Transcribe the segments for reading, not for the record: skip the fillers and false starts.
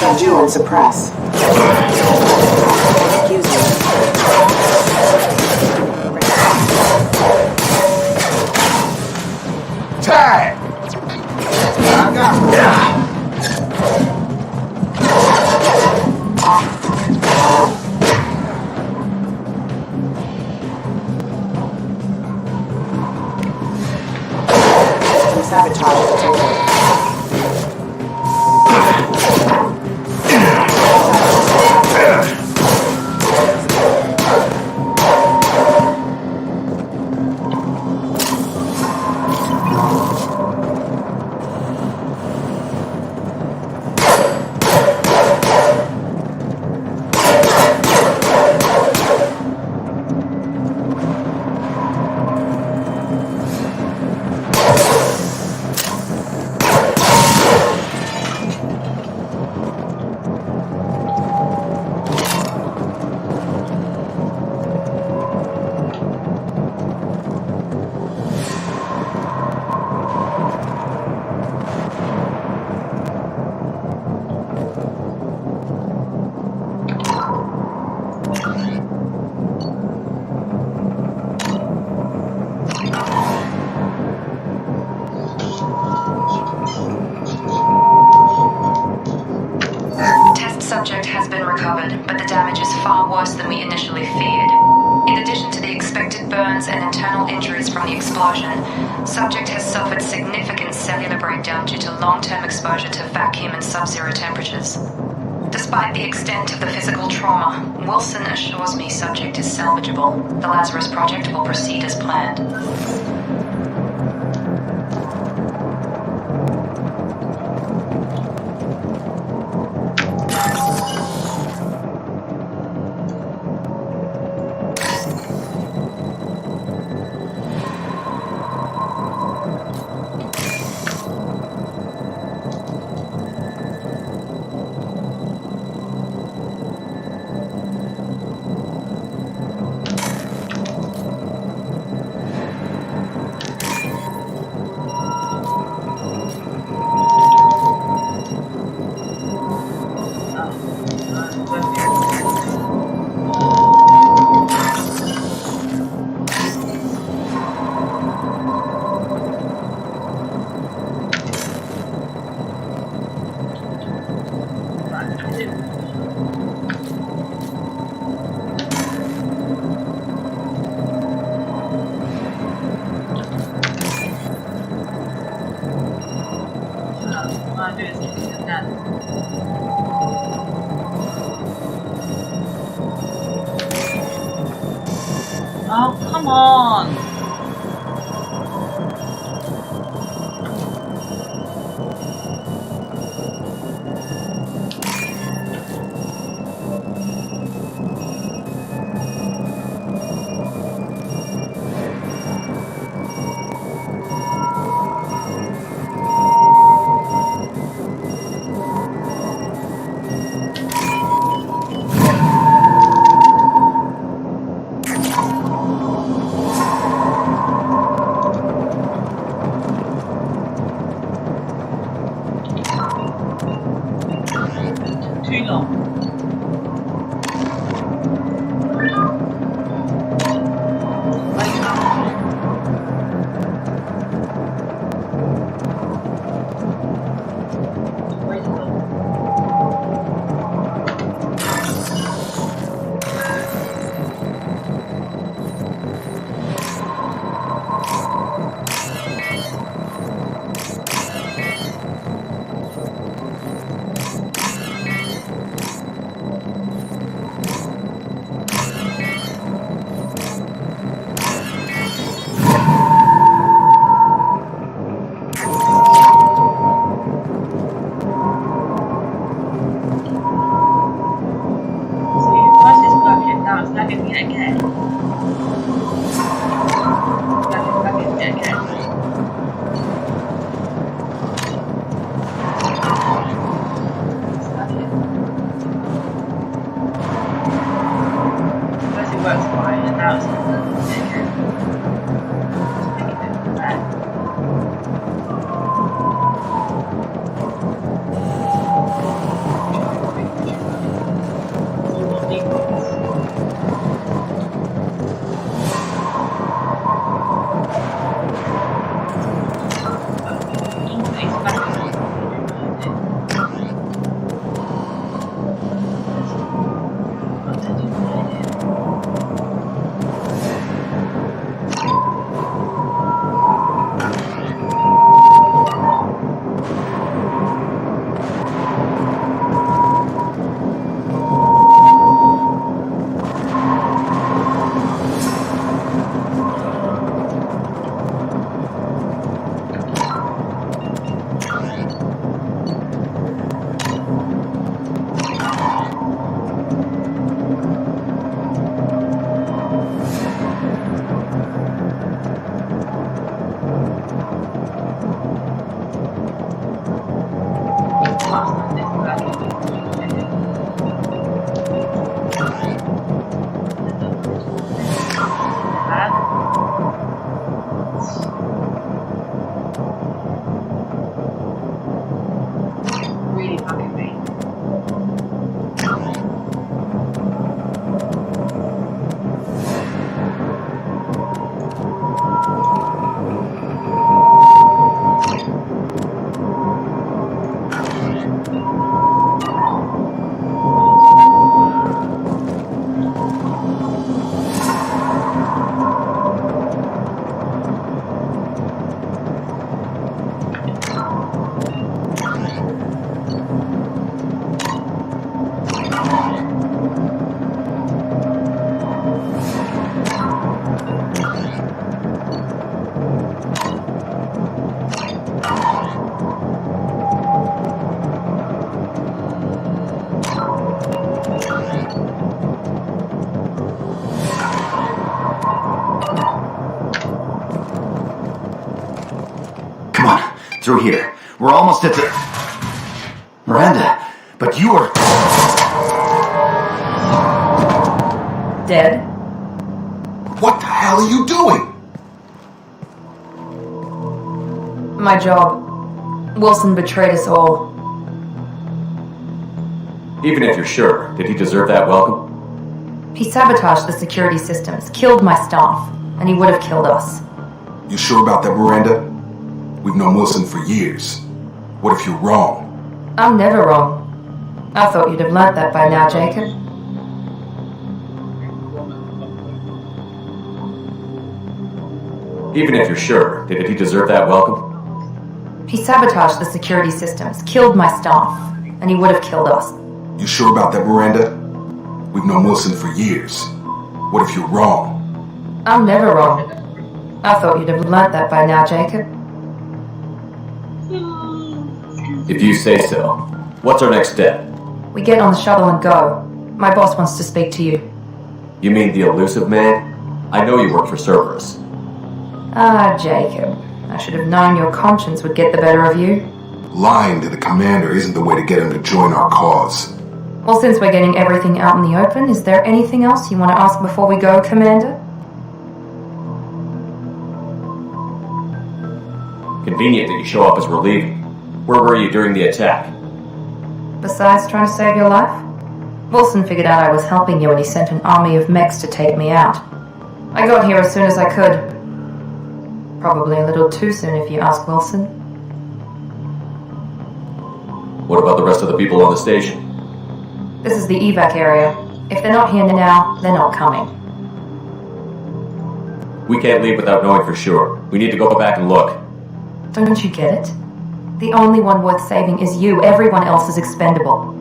Subdue and suppress. Excuse me. Tag! I got Sabotage detected. Subject has been recovered, but the damage is far worse than we initially feared. In addition to the expected burns and internal injuries from the explosion, subject has suffered significant cellular breakdown due to long-term exposure to vacuum and sub-zero temperatures. Despite the extent of the physical trauma, Wilson assures me subject is salvageable. The Lazarus Project will proceed as planned. Oh, come on! Too long. Through here. We're almost at the... Miranda, but you are... Dead? What the hell are you doing? My job. Wilson betrayed us all. Even if you're sure, did he deserve that welcome? He sabotaged the security systems, killed my staff, and he would have killed us. You sure about that, Miranda? We've known Wilson for years. What if you're wrong? I'm never wrong. I thought you'd have learnt that by now, Jacob. Even if you're sure, did he deserve that welcome? He sabotaged the security systems, killed my staff, and he would have killed us. You sure about that, Miranda? We've known Wilson for years. What if you're wrong? I'm never wrong. I thought you'd have learnt that by now, Jacob. If you say so. What's our next step? We get on the shuttle and go. My boss wants to speak to you. You mean the elusive man? I know you work for Cerberus. Ah, Jacob. I should have known your conscience would get the better of you. Lying to the commander isn't the way to get him to join our cause. Well, since we're getting everything out in the open, is there anything else you want to ask before we go, Commander? Convenient that you show up as we're leaving. Where were you during the attack? Besides trying to save your life? Wilson figured out I was helping you and he sent an army of mechs to take me out. I got here as soon as I could. Probably a little too soon if you ask Wilson. What about the rest of the people on the station? This is the evac area. If they're not here now, they're not coming. We can't leave without knowing for sure. We need to go back and look. Don't you get it? The only one worth saving is you. Everyone else is expendable.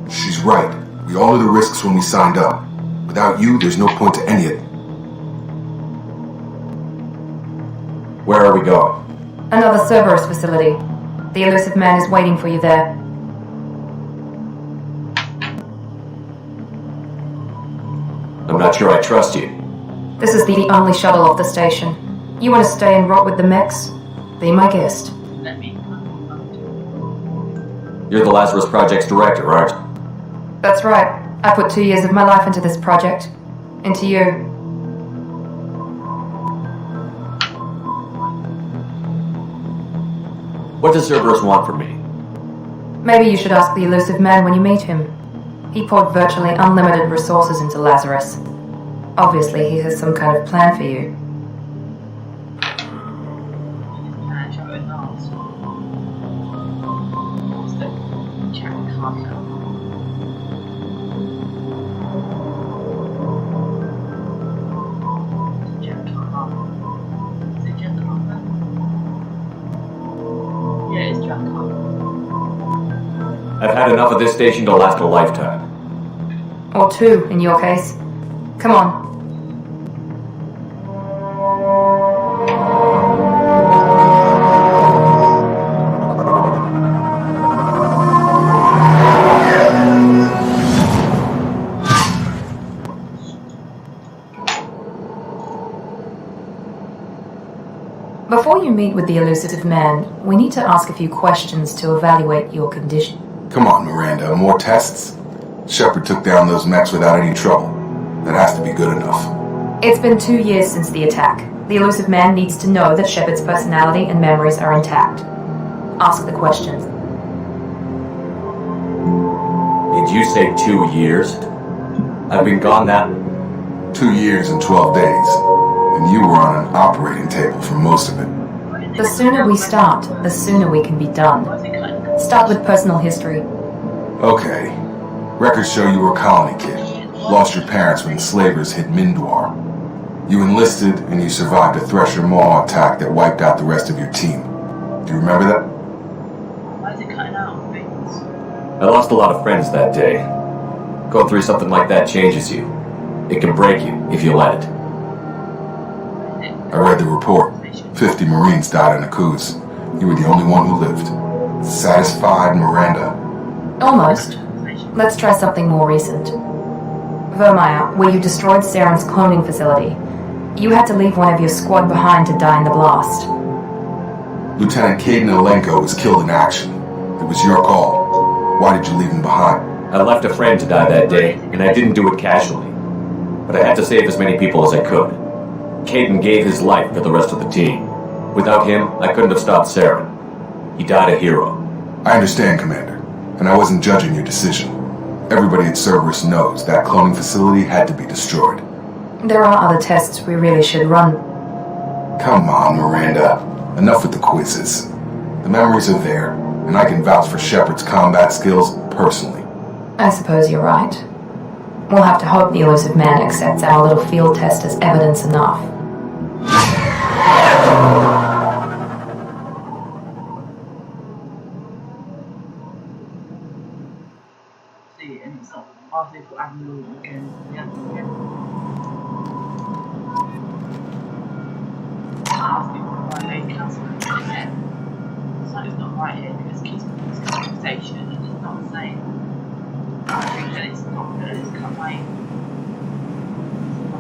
She's right. We all knew the risks when we signed up. Without you, there's no point to any of it. Where are we going? Another Cerberus facility. The elusive man is waiting for you there. I'm not sure I trust you. This is the only shuttle off the station. You want to stay and rot with the mechs? Be my guest. You're the Lazarus Project's director, aren't you? That's right. I put 2 years of my life into this project. Into you. What does Cerberus want from me? Maybe you should ask the elusive man when you meet him. He poured virtually unlimited resources into Lazarus. Obviously, he has some kind of plan for you. I've had enough of this station to last a lifetime. Or 2, in your case. Come on. Before you meet with the elusive man, we need to ask a few questions to evaluate your condition. Come on, Miranda. More tests? Shepard took down those mechs without any trouble. That has to be good enough. It's been 2 years since the attack. The elusive man needs to know that Shepard's personality and memories are intact. Ask the questions. Did you say 2 years? I've been gone that... 2 years and 12 days. And you were on an operating table for most of it. The sooner we start, the sooner we can be done. Start with personal history. Okay. Records show you were a colony kid. Lost your parents when the slavers hit Mindwar. You enlisted and you survived a Thresher Maw attack that wiped out the rest of your team. Do you remember that? I lost a lot of friends that day. Going through something like that changes you. It can break you if you let it. I read the report. 50 Marines died in a coups. You were the only one who lived. Satisfied, Miranda? Almost. Let's try something more recent. Vermeer, where you destroyed Saren's cloning facility. You had to leave one of your squad behind to die in the blast. Lieutenant Caden Alenko was killed in action. It was your call. Why did you leave him behind? I left a friend to die that day, and I didn't do it casually. But I had to save as many people as I could. Caden gave his life for the rest of the team. Without him, I couldn't have stopped Saren. He died a hero. I understand, Commander, and I wasn't judging your decision. Everybody at Cerberus knows that cloning facility had to be destroyed. There are other tests we really should run. Come on, Miranda. Enough with the quizzes. The memories are there, and I can vouch for Shepard's combat skills personally. I suppose you're right. We'll have to hope the elusive man accepts our little field test as evidence enough. See, and it's not after they've got Admiral again. Asking why they cancel it again. Something's not right here because Keith's conversation and it's not the same. I think that it's not good, it's cut my. I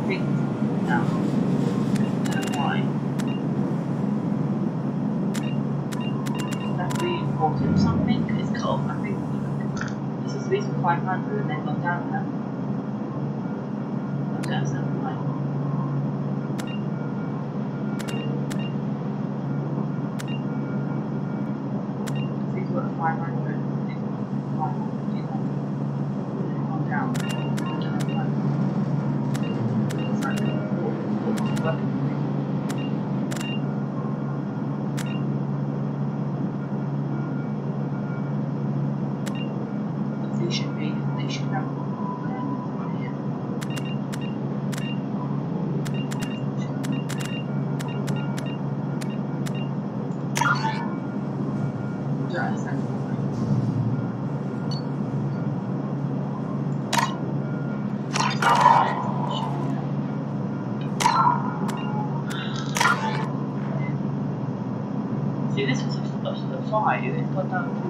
think no. I don't know why. That's really important or something. It's cut off. I think this is at least for 500 and then gone down there. I don't understand why. These were 500. These were 500. You know, gone down. I don't know why. It's like working. They should have here. See, this was a 5, it's got down to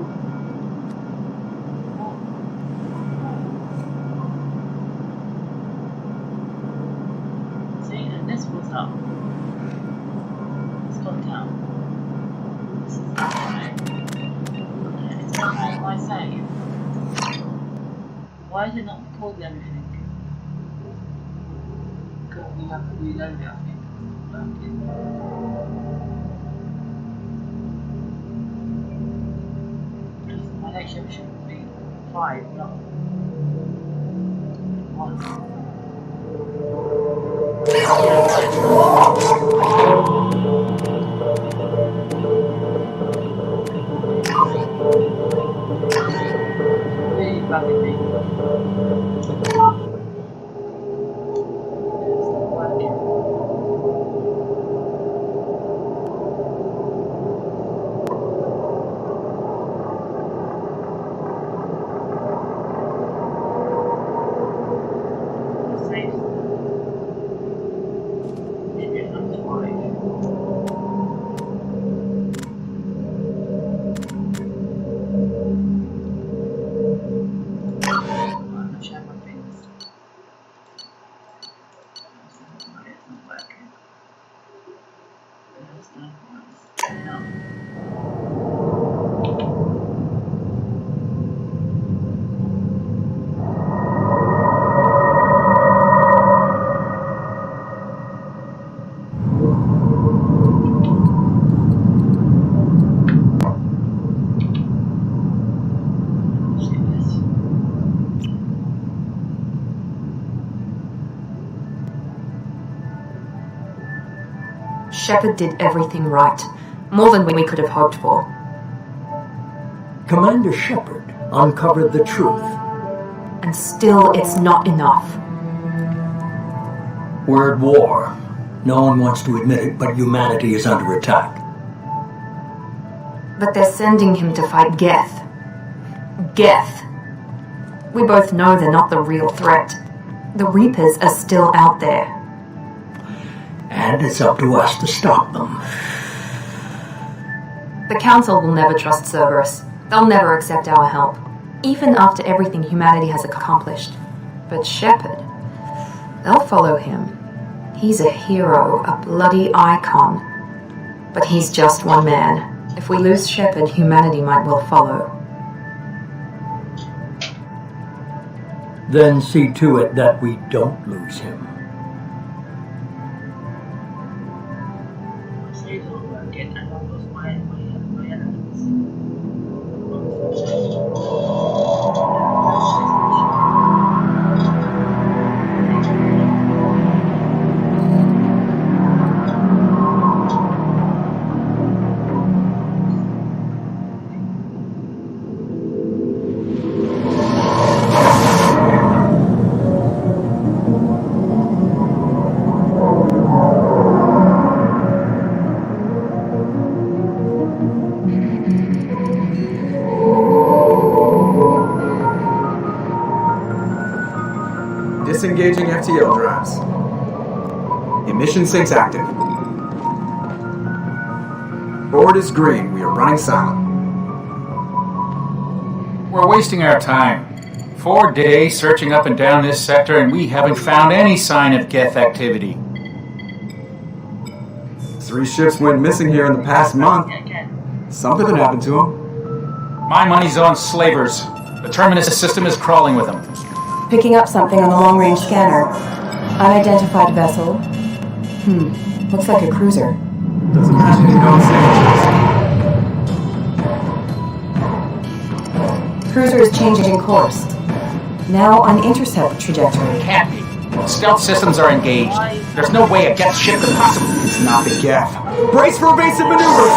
this was up. It's gone down. This is right. It's not like my save. Why is it not recording everything? Because we have to reload it, I think. Because my next show should be 5, not 1. Really bugging me. It's not working. Shepard did everything right. More than we could have hoped for. Commander Shepard uncovered the truth. And still, it's not enough. We're at war. No one wants to admit it, but humanity is under attack. But they're sending him to fight Geth. Geth. We both know they're not the real threat. The Reapers are still out there. And it's up to us to stop them. The Council will never trust Cerberus. They'll never accept our help, even after everything humanity has accomplished. But Shepard, they'll follow him. He's a hero, a bloody icon. But he's just one man. If we lose Shepard, humanity might well follow. Then see to it that we don't lose him. So it's all working, and I've lost my elements. Disengaging FTL drives. Emission sinks active. Board is green. We are running silent. We're wasting our time. 4 days searching up and down this sector, and we haven't found any sign of Geth activity. 3 ships went missing here in the past month. Something happened to them. My money's on slavers. The Terminus system is crawling with them. Picking up something on the long-range scanner. Unidentified vessel. Looks like a cruiser. Doesn't match any known signatures. Cruiser is changing course. Now on intercept trajectory. Can't be. Stealth systems are engaged. There's no way a Geth ship could possibly... It's not the Geth. Brace for evasive maneuvers!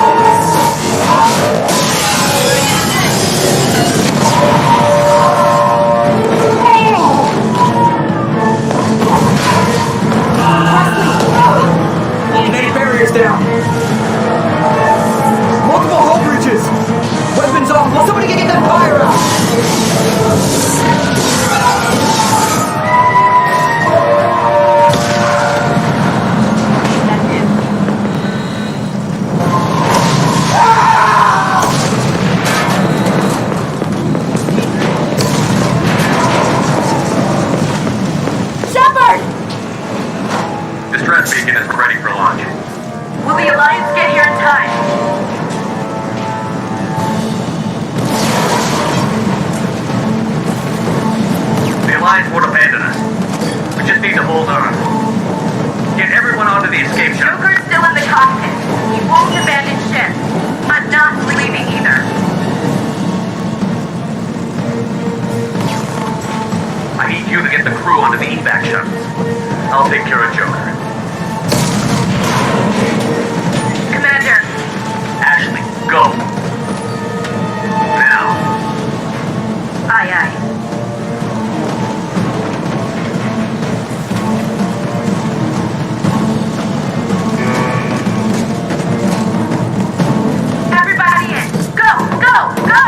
Kinetic barriers down. Multiple hull breaches. Weapons off. Will somebody get that fire out? Shepard! Distress beacon is ready for launch. Will the Alliance get here in time? The Alliance won't abandon us. We just need to hold on. Get everyone onto the escape shuttle. Joker's still in the cockpit. He won't abandon ship. I'm not leaving either. I need you to get the crew onto the evac shuttles. I'll take care of Joker. Commander, Ashley, go. Now. aye aye. Everybody in! Go! Go! Go!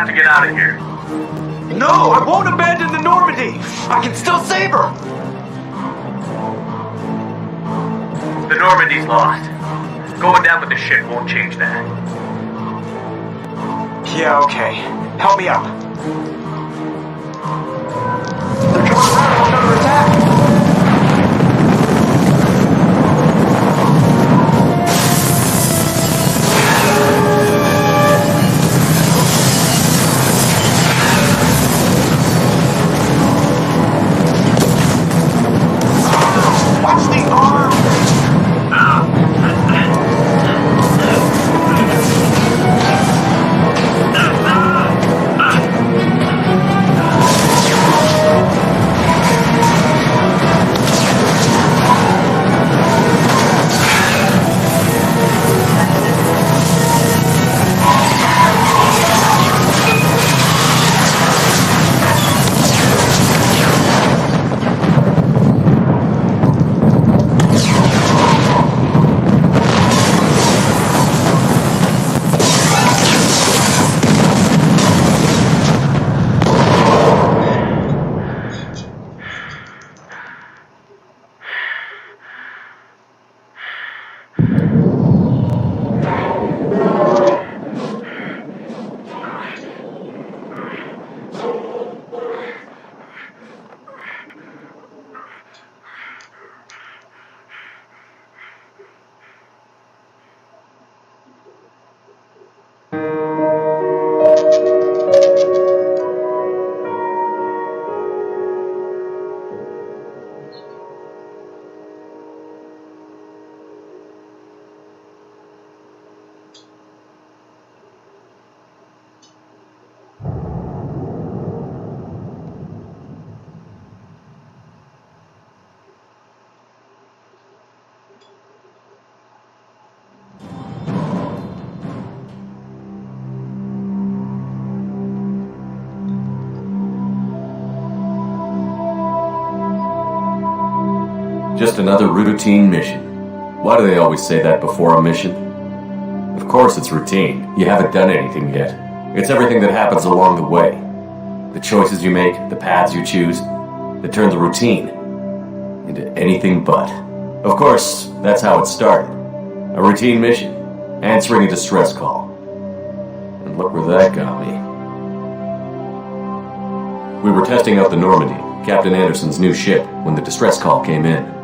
have to get out of here. No, I won't abandon the Normandy! I can still save her! The Normandy's lost. Going down with the ship won't change that. Yeah, okay. Help me up. They're coming around. We're under attack. Watch the arm! Just another routine mission. Why do they always say that before a mission? Of course it's routine. You haven't done anything yet. It's everything that happens along the way. The choices you make, the paths you choose, that turn the routine into anything but. Of course, that's how it started. A routine mission, answering a distress call. And look where that got me. We were testing out the Normandy, Captain Anderson's new ship, when the distress call came in.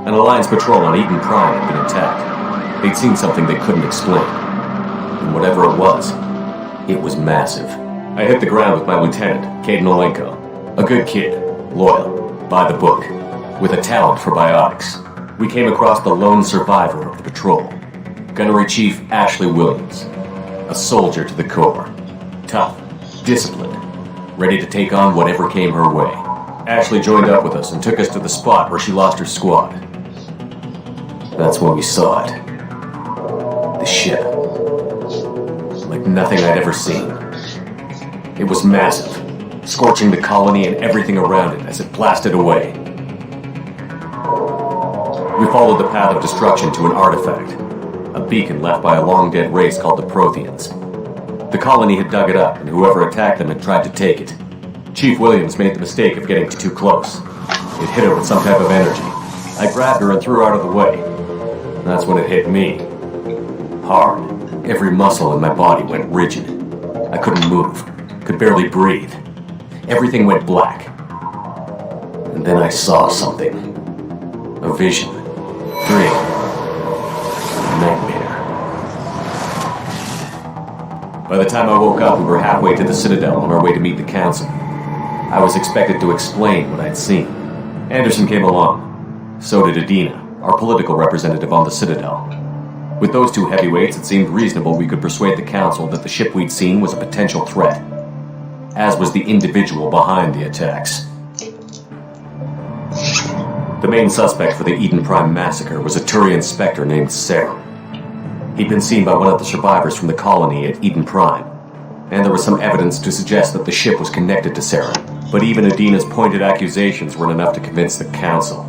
An Alliance patrol on Eden Prime had been attacked. They'd seen something they couldn't explain. And whatever it was massive. I hit the ground with my lieutenant, Caden Olenko. A good kid, loyal, by the book, with a talent for biotics. We came across the lone survivor of the patrol, Gunnery Chief Ashley Williams. A soldier to the core. Tough, disciplined, ready to take on whatever came her way. Ashley joined up with us and took us to the spot where she lost her squad. That's when we saw it. The ship. Like nothing I'd ever seen. It was massive, scorching the colony and everything around it as it blasted away. We followed the path of destruction to an artifact, a beacon left by a long-dead race called the Protheans. The colony had dug it up, and whoever attacked them had tried to take it. Chief Williams made the mistake of getting too close. It hit her with some type of energy. I grabbed her and threw her out of the way. That's when it hit me. Hard. Every muscle in my body went rigid. I couldn't move. Could barely breathe. Everything went black. And then I saw something. A vision. Dream. Nightmare. By the time I woke up, we were halfway to the Citadel on our way to meet the Council. I was expected to explain what I'd seen. Anderson came along. So did Adina, our political representative on the Citadel. With those two heavyweights, it seemed reasonable we could persuade the Council that the ship we'd seen was a potential threat, as was the individual behind the attacks. The main suspect for the Eden Prime massacre was a Turian Spectre named Sarah. He'd been seen by one of the survivors from the colony at Eden Prime, and there was some evidence to suggest that the ship was connected to Sarah. But even Adina's pointed accusations weren't enough to convince the Council.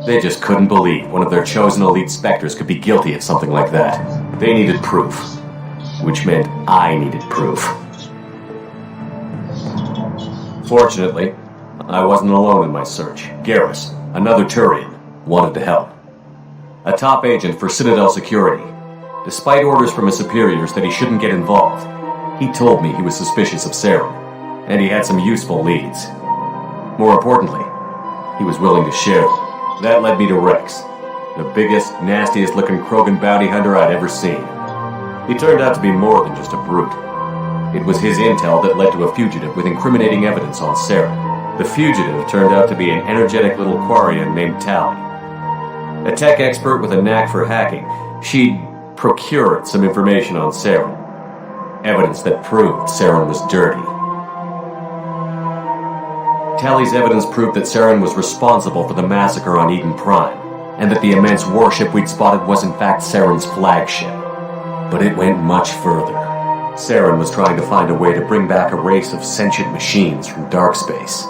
They just couldn't believe one of their chosen elite Spectres could be guilty of something like that. They needed proof. Which meant I needed proof. Fortunately, I wasn't alone in my search. Garrus, another Turian, wanted to help. A top agent for Citadel Security. Despite orders from his superiors that he shouldn't get involved, he told me he was suspicious of Saren, and he had some useful leads. More importantly, he was willing to share them. That led me to Rex, the biggest, nastiest looking Krogan bounty hunter I'd ever seen. He turned out to be more than just a brute. It was his intel that led to a fugitive with incriminating evidence on Saren. The fugitive turned out to be an energetic little Quarian named Tally. A tech expert with a knack for hacking, she'd procured some information on Saren. Evidence that proved Saren was dirty. Tally's evidence proved that Saren was responsible for the massacre on Eden Prime, and that the immense warship we'd spotted was in fact Saren's flagship. But it went much further. Saren was trying to find a way to bring back a race of sentient machines from dark space.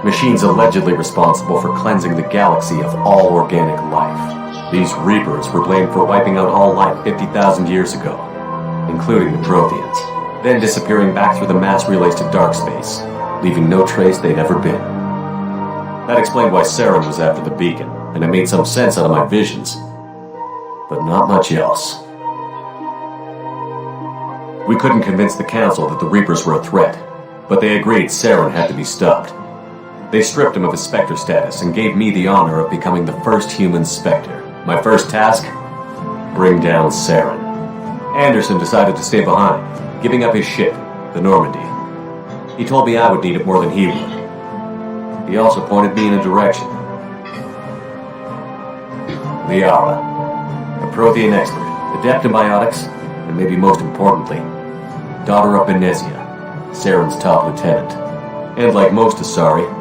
Machines allegedly responsible for cleansing the galaxy of all organic life. These Reapers were blamed for wiping out all life 50,000 years ago, including the Protheans, then disappearing back through the mass relays to dark space, leaving no trace they'd ever been. That explained why Saren was after the beacon, and it made some sense out of my visions, but not much else. We couldn't convince the Council that the Reapers were a threat, but they agreed Saren had to be stopped. They stripped him of his Spectre status and gave me the honor of becoming the first human Spectre. My first task? Bring down Saren. Anderson decided to stay behind, giving up his ship, the Normandy. He told me I would need it more than he would. He also pointed me in a direction. Liara, a Prothean expert, adept in biotics, and maybe most importantly, daughter of Benezia, Saren's top lieutenant. And like most Asari,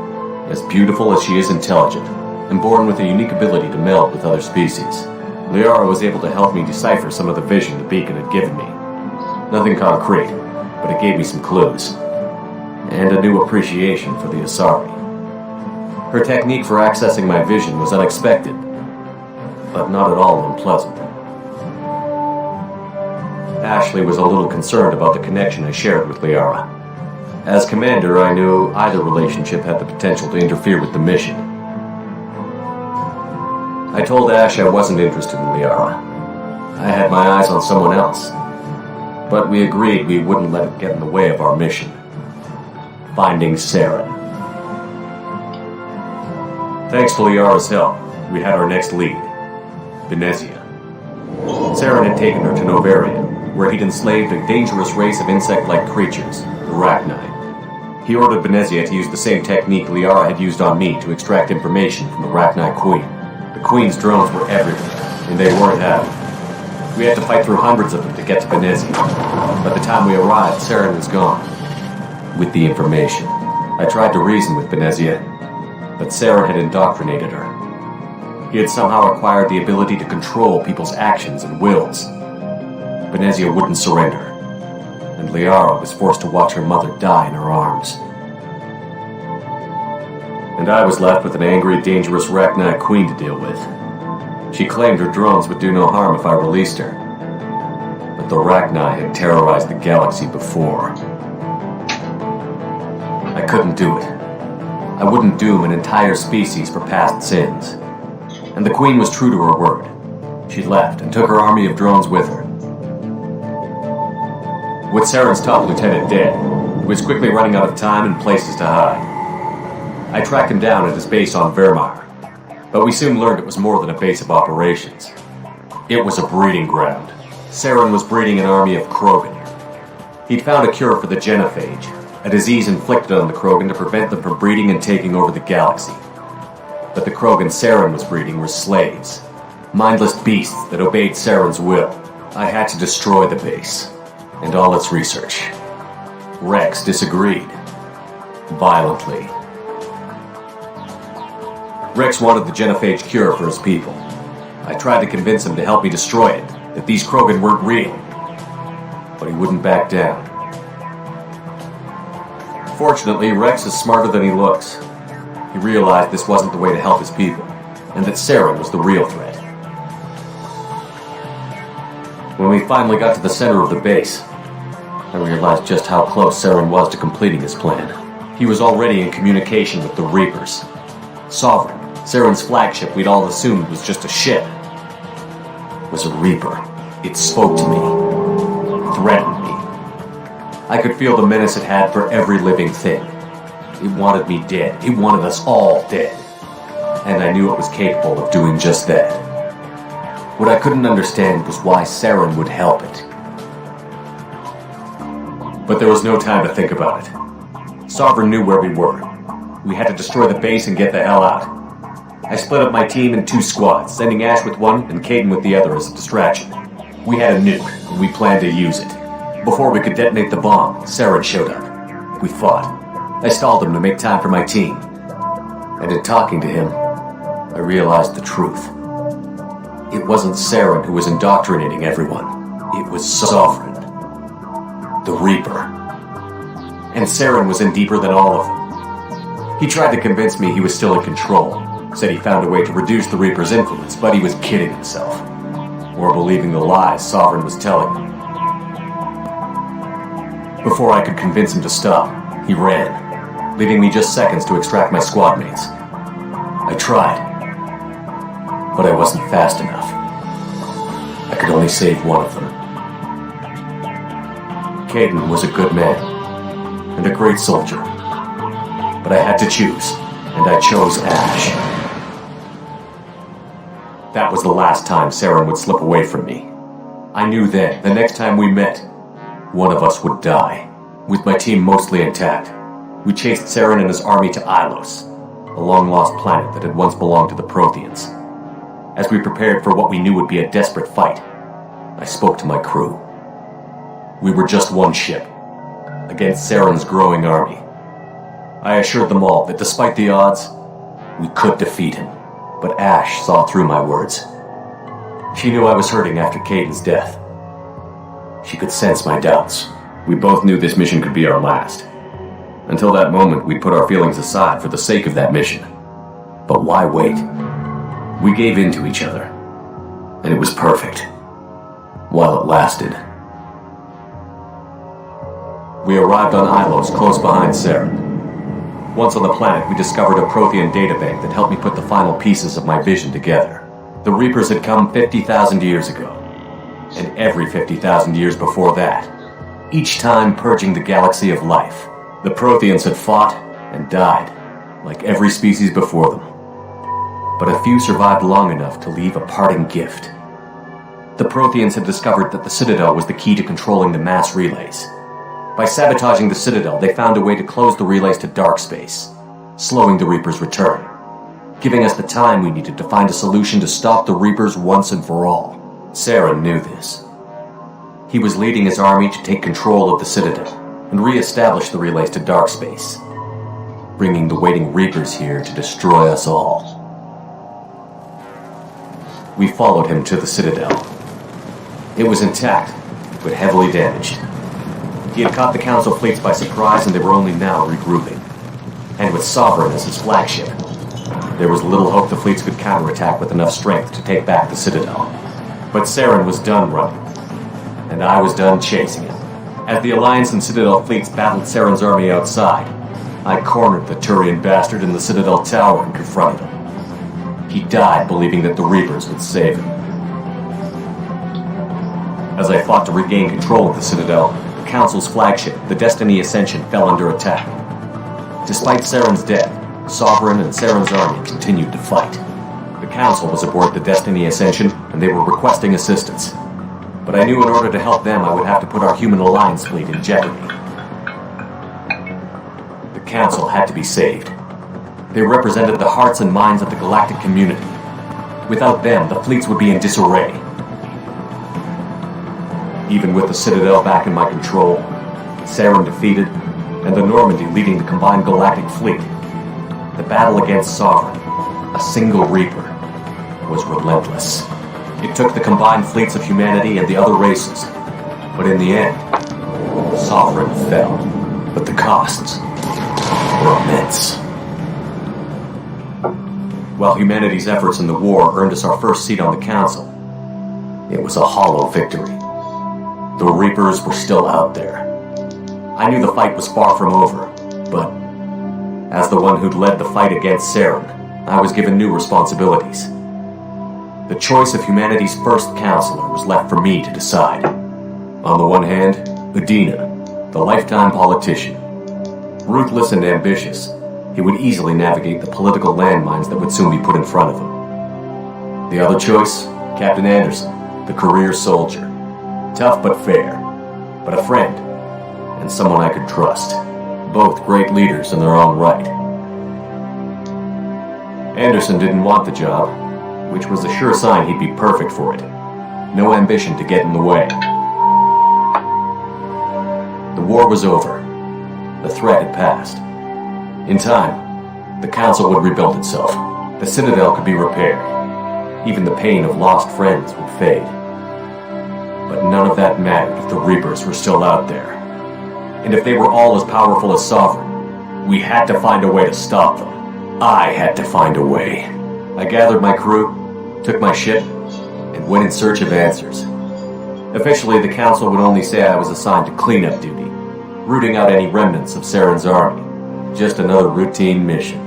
as beautiful as she is intelligent, and born with a unique ability to meld with other species. Liara was able to help me decipher some of the vision the beacon had given me. Nothing concrete, but it gave me some clues. And a new appreciation for the Asari. Her technique for accessing my vision was unexpected, but not at all unpleasant. Ashley was a little concerned about the connection I shared with Liara. As commander, I knew either relationship had the potential to interfere with the mission. I told Ash I wasn't interested in Liara. I had my eyes on someone else. But we agreed we wouldn't let it get in the way of our mission. Finding Saren. Thanks to Liara's help, we had our next lead, Benezia. Saren had taken her to Novaria, where he'd enslaved a dangerous race of insect-like creatures, the Rachni. He ordered Benezia to use the same technique Liara had used on me to extract information from the Rachni Queen. The Queen's drones were everywhere, and they weren't happy. We had to fight through hundreds of them to get to Benezia. By the time we arrived, Saren was gone. With the information, I tried to reason with Benezia, but Saren had indoctrinated her. He had somehow acquired the ability to control people's actions and wills. Benezia wouldn't surrender, and Liara was forced to watch her mother die in her arms. And I was left with an angry, dangerous Rachni Queen to deal with. She claimed her drones would do no harm if I released her, but the Rachni had terrorized the galaxy before. I couldn't do it. I wouldn't doom an entire species for past sins. And the Queen was true to her word. She left and took her army of drones with her. With Saren's top lieutenant dead, he was quickly running out of time and places to hide. I tracked him down at his base on Vermeer, but we soon learned it was more than a base of operations. It was a breeding ground. Saren was breeding an army of Krogan. He'd found a cure for the genophage, a disease inflicted on the Krogan to prevent them from breeding and taking over the galaxy. But the Krogan Saren was breeding were slaves, mindless beasts that obeyed Saren's will. I had to destroy the base, and all its research. Rex disagreed. Violently. Rex wanted the genophage cure for his people. I tried to convince him to help me destroy it, that these Krogan weren't real. But he wouldn't back down. Fortunately, Rex is smarter than he looks. He realized this wasn't the way to help his people, and that Saren was the real threat. When we finally got to the center of the base, I realized just how close Saren was to completing his plan. He was already in communication with the Reapers. Sovereign, Saren's flagship we'd all assumed was just a ship, was a Reaper. It spoke to me, threatened me. I could feel the menace it had for every living thing. It wanted me dead. It wanted us all dead. And I knew it was capable of doing just that. What I couldn't understand was why Saren would help it. But there was no time to think about it. Sovereign knew where we were. We had to destroy the base and get the hell out. I split up my team in 2 squads, sending Ash with one and Caden with the other as a distraction. We had a nuke, and we planned to use it. Before we could detonate the bomb, Saren showed up. We fought. I stalled him to make time for my team. And in talking to him, I realized the truth. It wasn't Saren who was indoctrinating everyone. It was Sovereign. The Reaper. And Saren was in deeper than all of them. He tried to convince me he was still in control. Said he found a way to reduce the Reaper's influence, but he was kidding himself. Or believing the lies Sovereign was telling him. Before I could convince him to stop, he ran, leaving me just seconds to extract my squad mates. I tried, but I wasn't fast enough. I could only save one of them. Caden was a good man, and a great soldier. But I had to choose, and I chose Ash. That was the last time Saren would slip away from me. I knew then, the next time we met, one of us would die. With my team mostly intact, we chased Saren and his army to Ilos, a long-lost planet that had once belonged to the Protheans. As we prepared for what we knew would be a desperate fight, I spoke to my crew. We were just one ship, against Saren's growing army. I assured them all that despite the odds, we could defeat him, but Ash saw through my words. She knew I was hurting after Caden's death. She could sense my doubts. We both knew this mission could be our last. Until that moment, we'd put our feelings aside for the sake of that mission. But why wait? We gave in to each other, and it was perfect. While it lasted. We arrived on Ilos, close behind Saren. Once on the planet, we discovered a Prothean databank that helped me put the final pieces of my vision together. The Reapers had come 50,000 years ago, and every 50,000 years before that, each time purging the galaxy of life. The Protheans had fought and died, like every species before them. But a few survived long enough to leave a parting gift. The Protheans had discovered that the Citadel was the key to controlling the mass relays. By sabotaging the Citadel, they found a way to close the relays to dark space, slowing the Reapers' return, giving us the time we needed to find a solution to stop the Reapers once and for all. Saren knew this. He was leading his army to take control of the Citadel and re-establish the relays to dark space, bringing the waiting Reapers here to destroy us all. We followed him to the Citadel. It was intact, but heavily damaged. He had caught the Council fleets by surprise, and they were only now regrouping. And with Sovereign as his flagship, there was little hope the fleets could counterattack with enough strength to take back the Citadel. But Saren was done running, and I was done chasing him. As the Alliance and Citadel fleets battled Saren's army outside, I cornered the Turian bastard in the Citadel tower and confronted him. He died believing that the Reapers would save him. As I fought to regain control of the Citadel, the Council's flagship, the Destiny Ascension, fell under attack. Despite Saren's death, Sovereign and Saren's army continued to fight. The Council was aboard the Destiny Ascension, and they were requesting assistance. But I knew in order to help them, I would have to put our human Alliance fleet in jeopardy. The Council had to be saved. They represented the hearts and minds of the galactic community. Without them, the fleets would be in disarray. Even with the Citadel back in my control, Saren defeated, and the Normandy leading the combined galactic fleet, the battle against Sovereign, a single Reaper, was relentless. It took the combined fleets of humanity and the other races, but in the end, Sovereign fell. But the costs were immense. While humanity's efforts in the war earned us our first seat on the Council, it was a hollow victory. The Reapers were still out there. I knew the fight was far from over, but As the one who'd led the fight against Saren, I was given new responsibilities. The choice of humanity's first counselor was left for me to decide. On the one hand, Udina, the lifetime politician. Ruthless and ambitious, he would easily navigate the political landmines that would soon be put in front of him. The other choice, Captain Anderson, the career soldier. Tough but fair, but a friend, and someone I could trust. Both great leaders in their own right. Anderson didn't want the job, which was a sure sign he'd be perfect for it. No ambition to get in the way. The war was over. The threat had passed. In time, the Council would rebuild itself. The Citadel could be repaired. Even the pain of lost friends would fade. But none of that mattered if the Reapers were still out there. And if they were all as powerful as Sovereign, we had to find a way to stop them. I had to find a way. I gathered my crew, took my ship, and went in search of answers. Officially, the Council would only say I was assigned to cleanup duty, rooting out any remnants of Saren's army. Just another routine mission.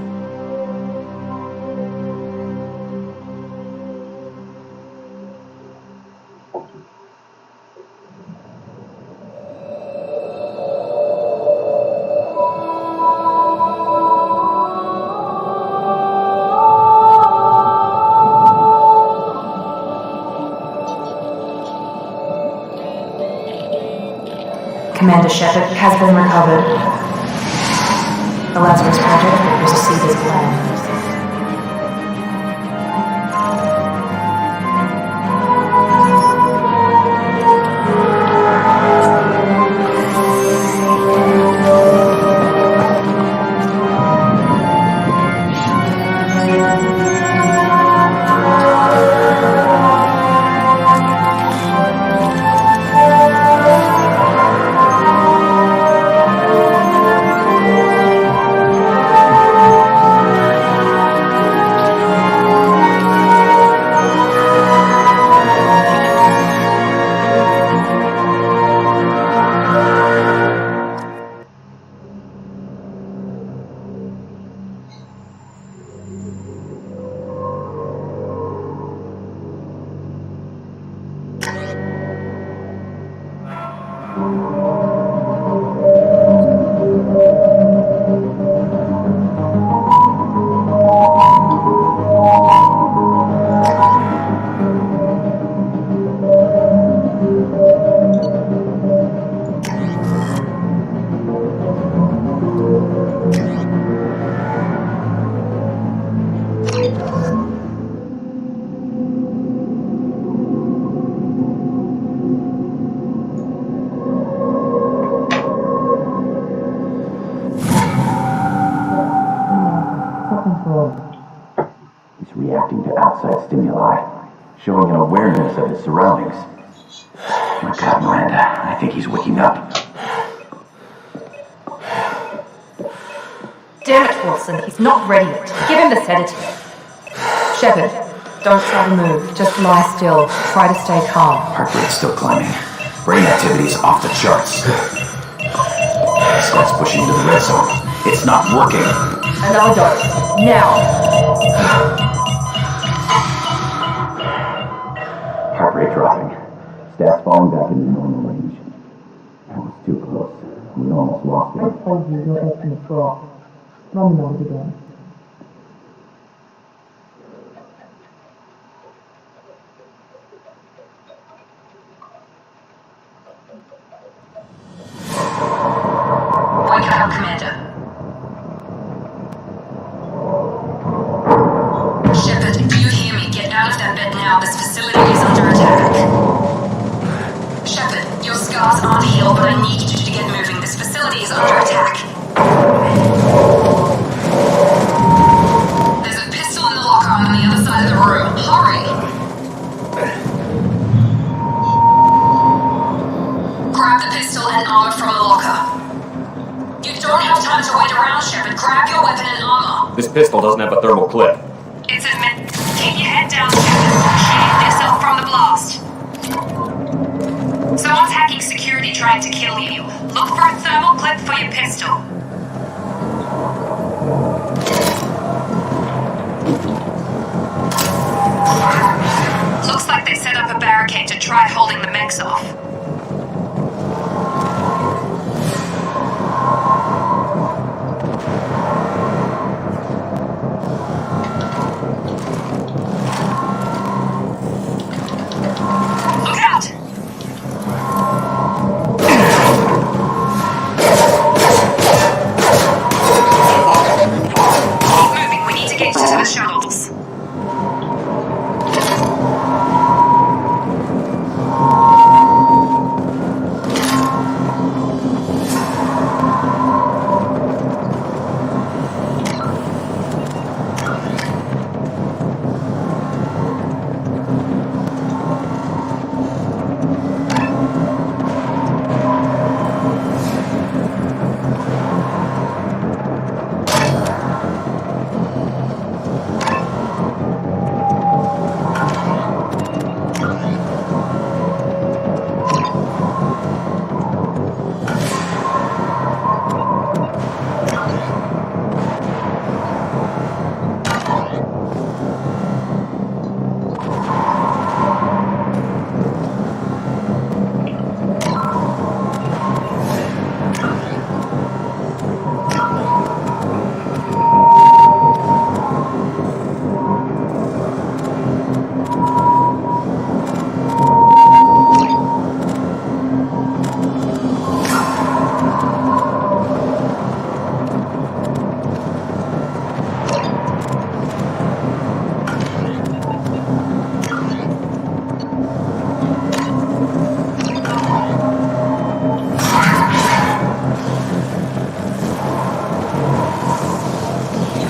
Commander Shepard has been recovered. The Lazarus Project was a Caesar's plan. He's reacting to outside stimuli, showing an awareness of his surroundings. My God, Miranda, I think he's waking up. Damn it, Wilson, he's not ready yet. Give him the sedative. Shepard, don't try to move. Just lie still. Try to stay calm. Heart rate's still climbing. Brain activity's off the charts. This guy's pushing into the red zone. It's not working. Another dose. Now. Heart rate dropping. Stats falling back into normal range. That was too close. We almost lost him. I told you your estimate's wrong. Run the numbers again. Wake up, Commander. Shepard, do you hear me? Get out of that bed now. This facility is under attack. Shepard, your scars aren't healed, but I need you to get moving. This facility is under attack. There's a pistol in the locker on the other side of the room. Hurry! Grab the pistol and armor from the locker. You don't have time to wait around, Shepard. Grab your weapon and armor. This pistol doesn't have a thermal clip. It's a minute. Keep your head down, Shepard. Shield yourself from the blast. Someone's hacking security trying to kill you. Look for a thermal clip for your pistol. barricade to try holding the mechs off. Look out! Keep moving, we need to get to the shuttles.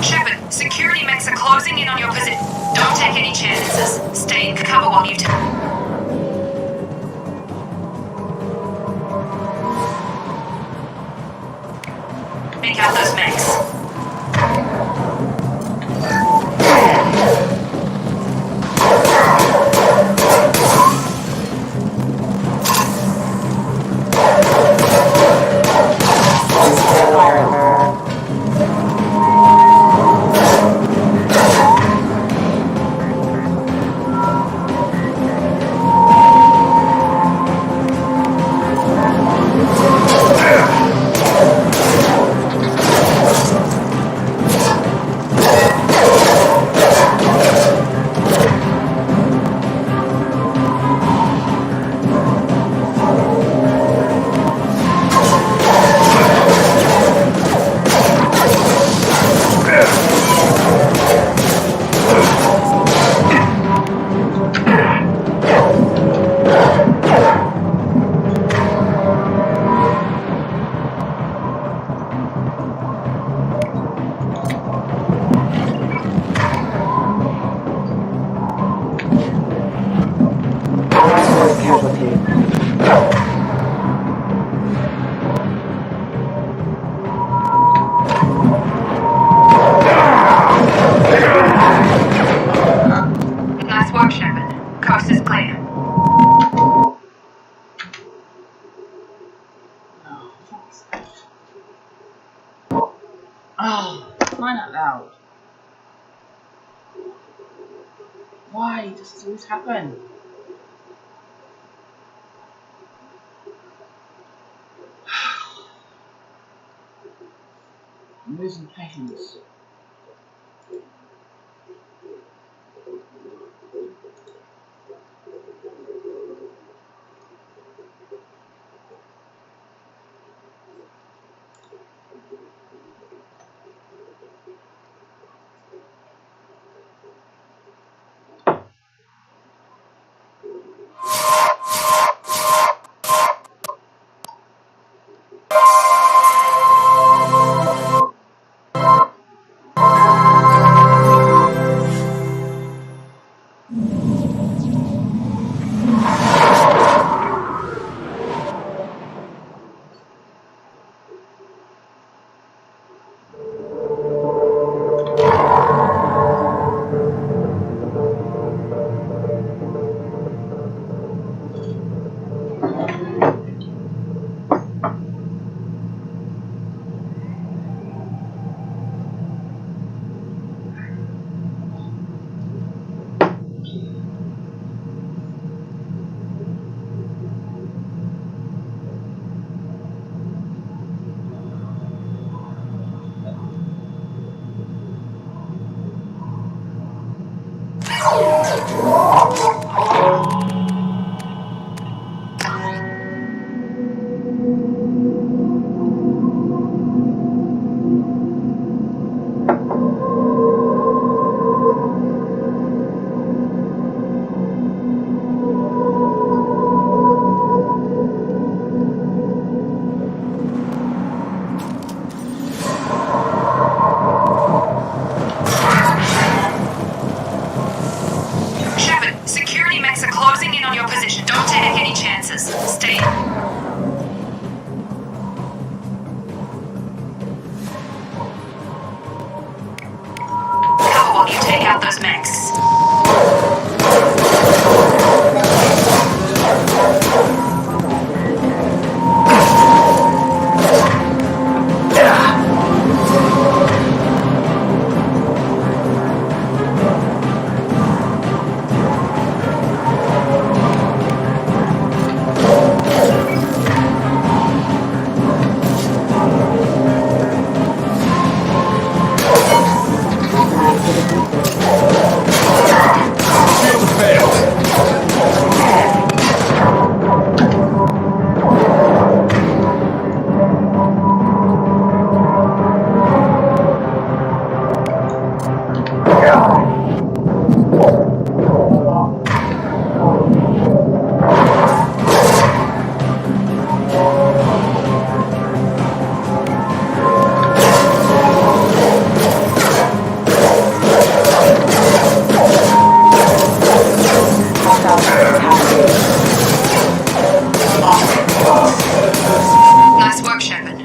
Shepard, security mechs are closing in on your position. Don't take any chances. Stay in cover while you make out those mechs. Nice work, Shepard. Coast is clear. Oh, crying out loud. Why does this always happen? I'm losing patience. your position. Don't take any chances. Stay in. Cover while you take out those mechs. Nice work, Shepard.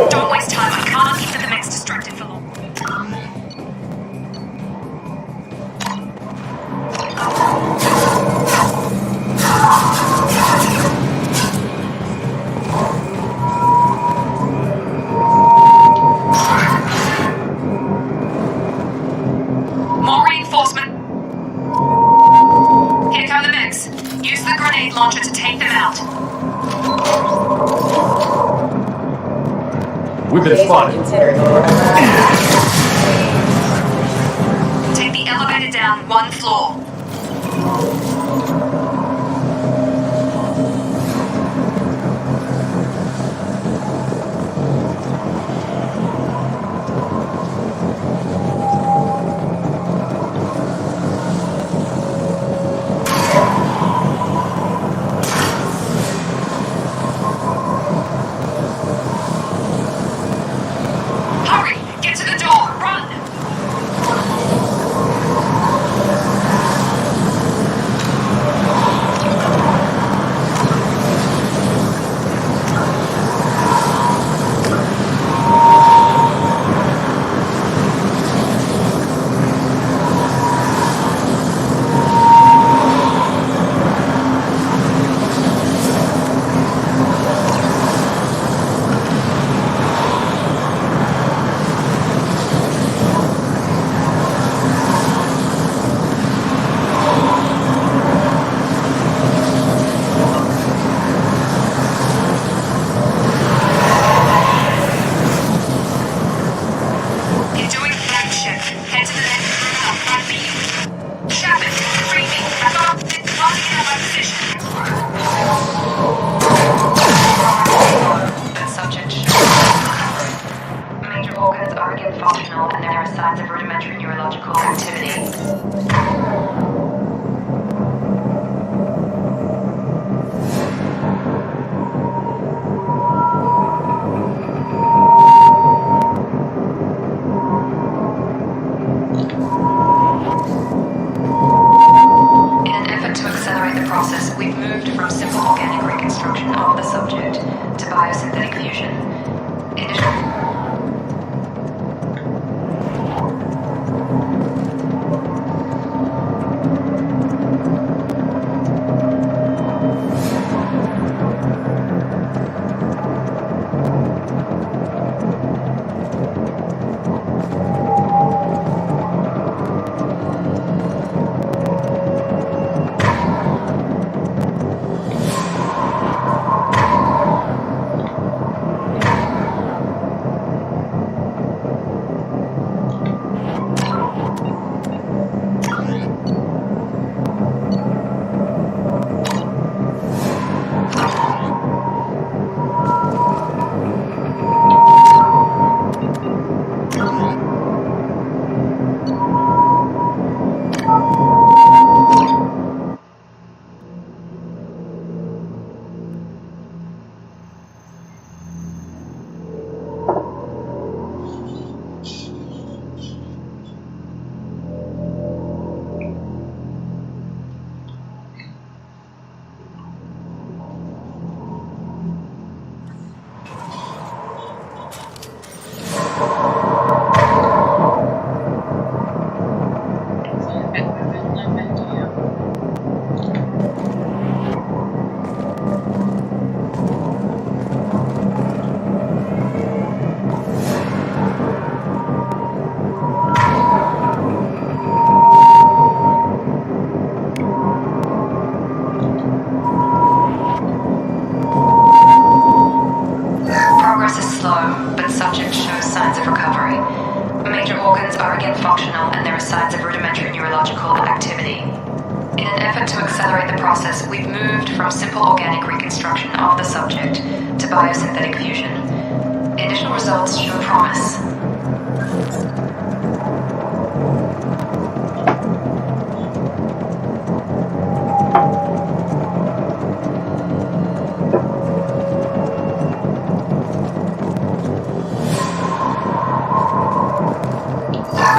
Don't waste time. I can't keep the mechs distracted for long. More reinforcement. Here come the mechs. Use the grenade launcher to take them out. We've been spotted. Take the elevator down one floor. Hurry! Get to the door! Run! signs of rudimentary neurological activity. We've moved from simple organic reconstruction of the subject to biosynthetic fusion. We've moved from simple organic reconstruction of the subject to biosynthetic fusion. Initial results show promise.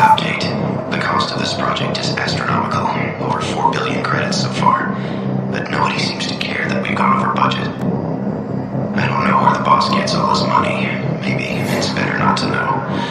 Update. The cost of this project is astronomical, over 4 billion credits so far. But nobody seems to care that we've gone over budget. I don't know where the boss gets all his money. Maybe it's better not to know.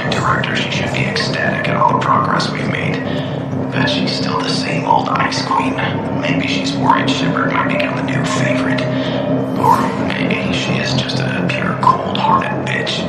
project director, she should be ecstatic at all the progress we've made. But she's still the same old ice queen. Maybe she's worried Shepard might become the new favorite. Or maybe she is just a pure cold-hearted bitch.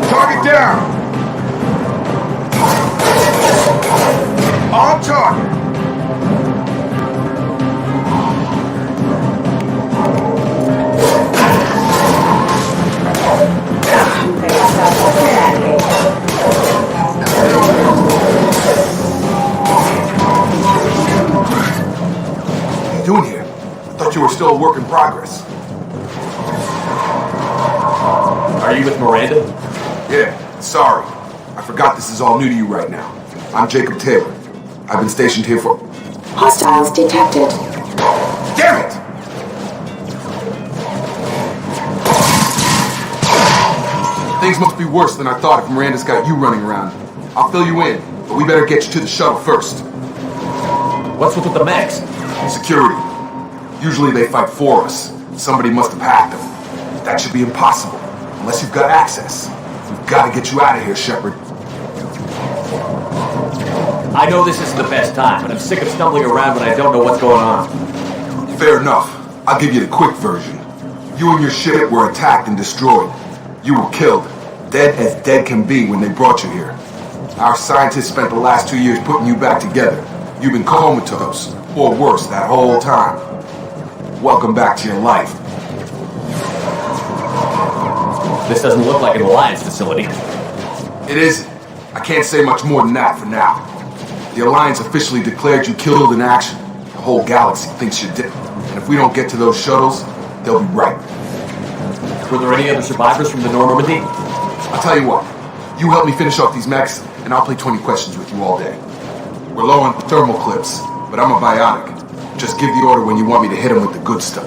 Target down! On target! What are you doing here? I thought you were still a work in progress. Are you with Miranda? Yeah, sorry. I forgot this is all new to you right now. I'm Jacob Taylor. I've been stationed here for... Hostiles detected. Damn it! Things must be worse than I thought if Miranda's got you running around. I'll fill you in, but we better get you to the shuttle first. What's with the mechs? Security. Usually they fight for us. Somebody must have hacked them. That should be impossible, unless you've got access. We've got to get you out of here, Shepard. I know this isn't the best time, but I'm sick of stumbling around when I don't know what's going on. Fair enough. I'll give you the quick version. You and your ship were attacked and destroyed. You were killed. Dead as dead can be when they brought you here. Our scientists spent the last 2 years putting you back together. You've been comatose, or worse, that whole time. Welcome back to your life. This doesn't look like an Alliance facility. It isn't. I can't say much more than that for now. The Alliance officially declared you killed in action. The whole galaxy thinks you're dead. And if we don't get to those shuttles, they'll be right. Were there any other survivors from the Normandy? I'll tell you what. You help me finish off these mechs, and I'll play 20 questions with you all day. We're low on thermal clips, but I'm a bionic. Just give the order when you want me to hit them with the good stuff.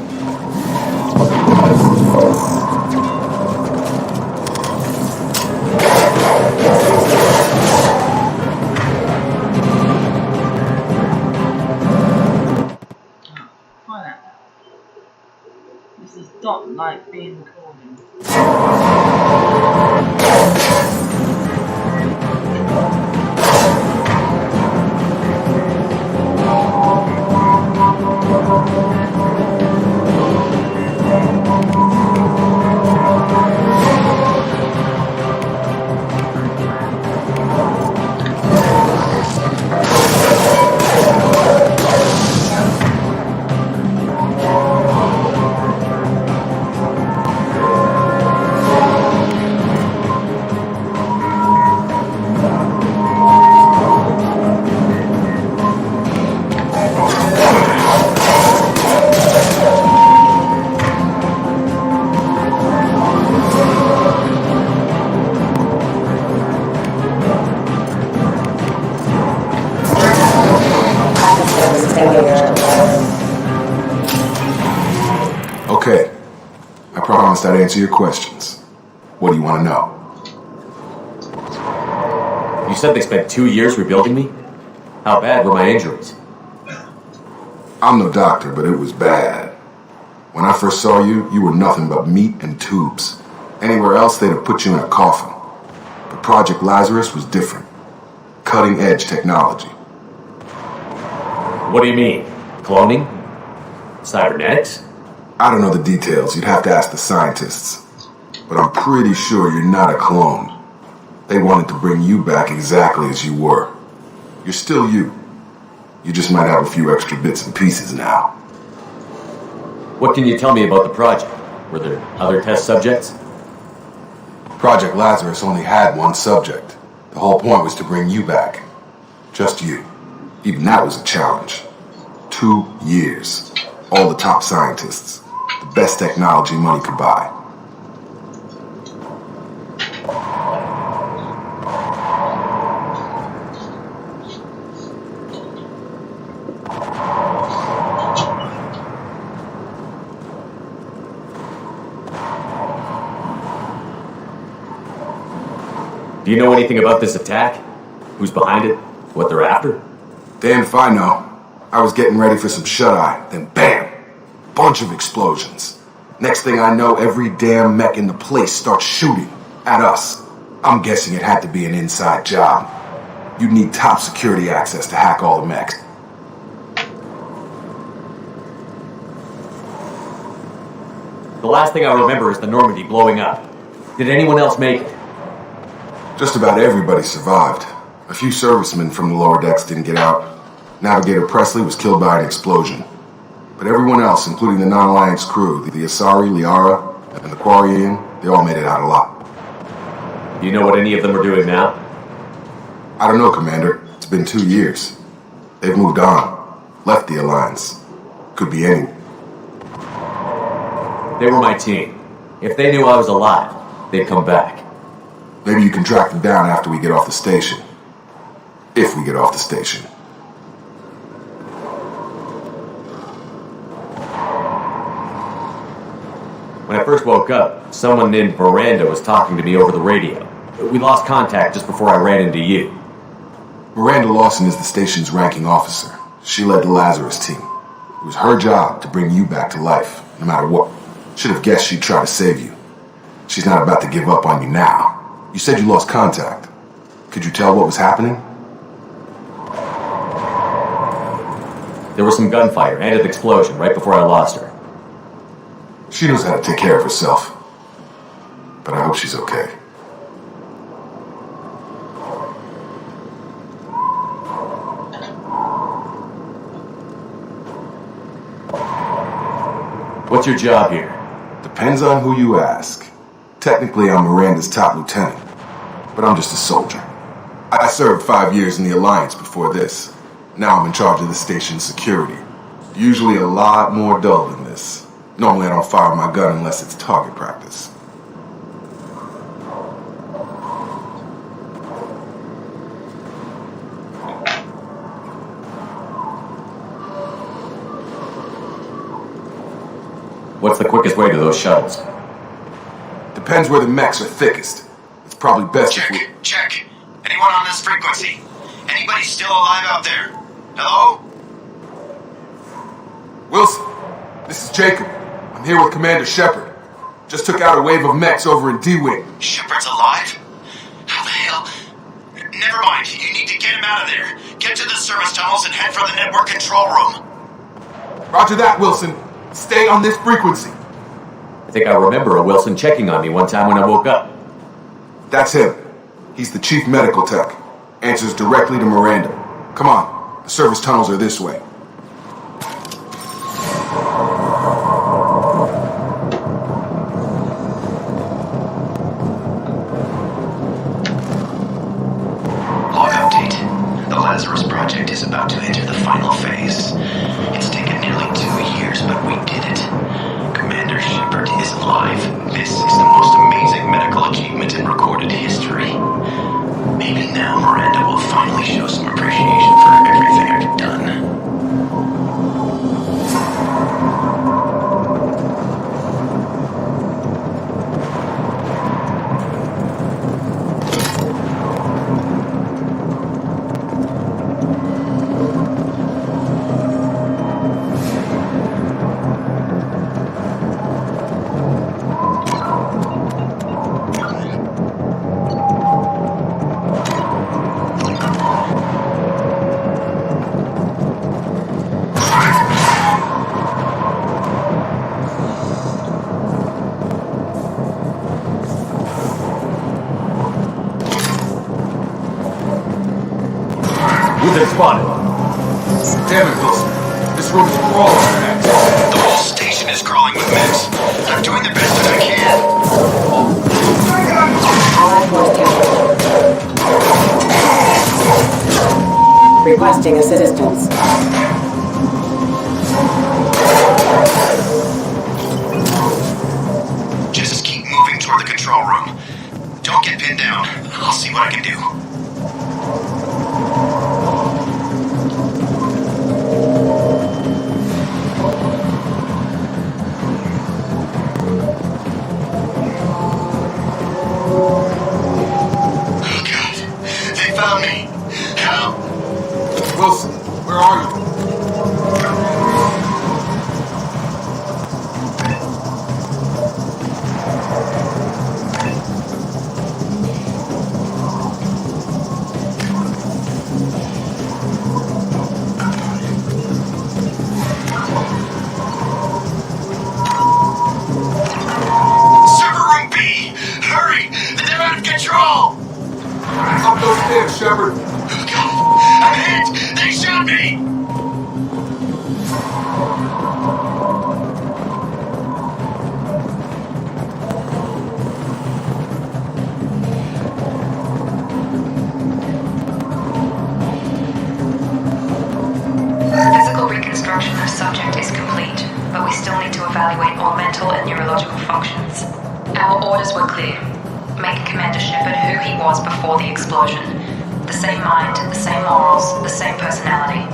This is not like being recorded. Okay. I promised I'd answer your questions. What do you want to know? You said they spent 2 years rebuilding me? How bad were my injuries? I'm no doctor, but it was bad. When I first saw you, you were nothing but meat and tubes. Anywhere else, they'd have put you in a coffin. But Project Lazarus was different. Cutting-edge technology. What do you mean? Cloning? Cybernetics? I don't know the details. You'd have to ask the scientists. But I'm pretty sure you're not a clone. They wanted to bring you back exactly as you were. You're still you. You just might have a few extra bits and pieces now. What can you tell me about the project? Were there other test subjects? Project Lazarus only had one subject. The whole point was to bring you back. Just you. Even that was a challenge. 2 years. All the top scientists. The best technology money could buy. Do you know anything about this attack? Who's behind it? What they're after? Damn if I know. I was getting ready for some shut-eye, then BAM! Bunch of explosions. Next thing I know, every damn mech in the place starts shooting at us. I'm guessing it had to be an inside job. You'd need top security access to hack all the mechs. The last thing I remember is the Normandy blowing up. Did anyone else make it? Just about everybody survived. A few servicemen from the lower decks didn't get out. Navigator Presley was killed by an explosion. But everyone else, including the non-Alliance crew, the Asari, Liara, and the Quarian, they all made it out alive. Do you know what any of them are doing now? I don't know, Commander. It's been 2 years. They've moved on. Left the Alliance. Could be any. They were my team. If they knew I was alive, they'd come back. Maybe you can track them down after we get off the station. If we get off the station. When I first woke up, someone named Miranda was talking to me over the radio. We lost contact just before I ran into you. Miranda Lawson is the station's ranking officer. She led the Lazarus team. It was her job to bring you back to life, no matter what. Should have guessed she'd try to save you. She's not about to give up on you now. You said you lost contact. Could you tell what was happening? There was some gunfire and an explosion right before I lost her. She knows how to take care of herself. But I hope she's okay. What's your job here? Depends on who you ask. Technically, I'm Miranda's top lieutenant, but I'm just a soldier. I served 5 years in the Alliance before this. Now I'm in charge of the station's security. Usually a lot more dull than this. Normally I don't fire my gun unless it's target practice. What's the quickest way to those shuttles? Depends where the mechs are thickest. It's probably best if we... Check. Anyone on this frequency? Anybody still alive out there? Hello? Wilson, this is Jacob. I'm here with Commander Shepard. Just took out a wave of mechs over in D-Wing. Shepard's alive? How the hell? Never mind. You need to get him out of there. Get to the service tunnels and head for the network control room. Roger that, Wilson. Stay on this frequency. I think I remember a Wilson checking on me one time when I woke up. That's him. He's the chief medical tech. Answers directly to Miranda. Come on. The service tunnels are this way. Log update. The Lazarus project is about to enter the final phase. It's taken nearly 2 years, but we did it. Commander Shepard is alive. This is the most amazing medical achievement in recorded history. Maybe now Miranda will finally show some appreciation for everything I've done. Spotted. Damn it, Wilson. This room is crawling with mechs. The whole station is crawling with mechs. I'm doing the best that I can. Allied force captured. requesting assistance. Just keep moving toward the control room. Don't get pinned down. I'll see what I can do. Oh God, they found me. Help! Wilson, where are you? Server room B! Hurry! They're out of control! Up those stairs, Shepard. Oh God, I'm hit! They shot me! Physical reconstruction of subject is complete, but we still need to evaluate all mental and neurological functions. Our orders were clear. Make Commander Shepard who he was before the explosion. The same mind, the same morals, the same personality.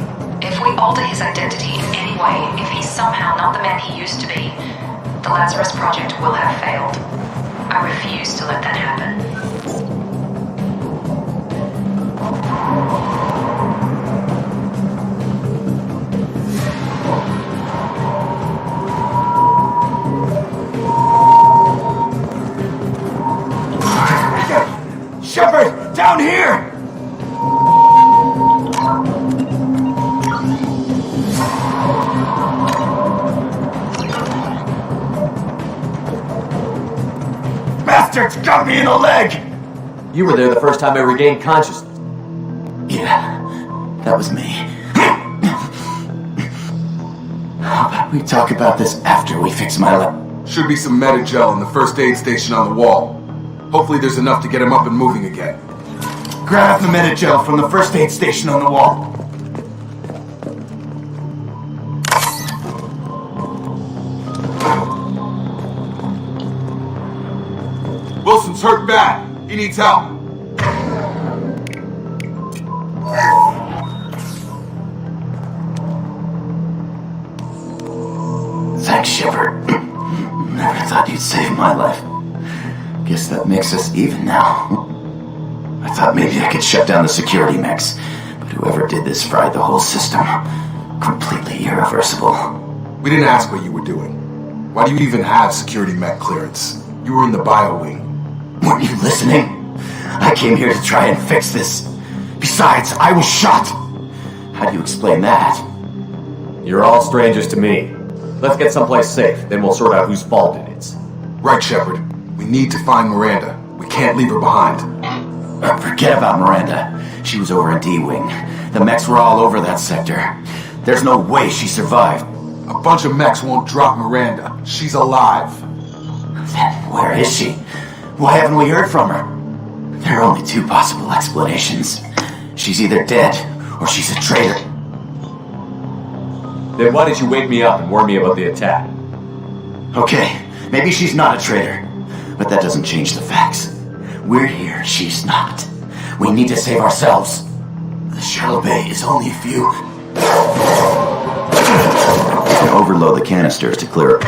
If we alter his identity in any way, if he's somehow not the man he used to be, the Lazarus Project will have failed. I refuse to let that happen. Shepard, down here! Bastards got me in the leg! You were there the first time I regained consciousness. Yeah, that was me. How about we talk about this after we fix my leg? Should be some Metagel in the first aid station on the wall. Hopefully there's enough to get him up and moving again. Grab the Metagel from the first aid station on the wall. Wilson's hurt bad. He needs help. Thanks, Shepard. Never thought you'd save my life. Guess that makes us even now. I thought maybe I could shut down the security mechs, but whoever did this fried the whole system. Completely irreversible. We didn't ask what you were doing. Why do you even have security mech clearance? You were in the bio wing. Weren't you listening? I came here to try and fix this. Besides, I was shot. How do you explain that? You're all strangers to me. Let's get someplace safe, then we'll sort out whose fault it is. Right, Shepard. We need to find Miranda. We can't leave her behind. Forget about Miranda. She was over in D-Wing. The mechs were all over that sector. There's no way she survived. A bunch of mechs won't drop Miranda. She's alive. Then where is she? Why haven't we heard from her? There are only two possible explanations. She's either dead, or she's a traitor. Then why did you wake me up and warn me about the attack? Okay, maybe she's not a traitor, but that doesn't change the facts. We're here, she's not. We need to save ourselves. The shuttle bay is only a few... You can overload the canisters to clear it.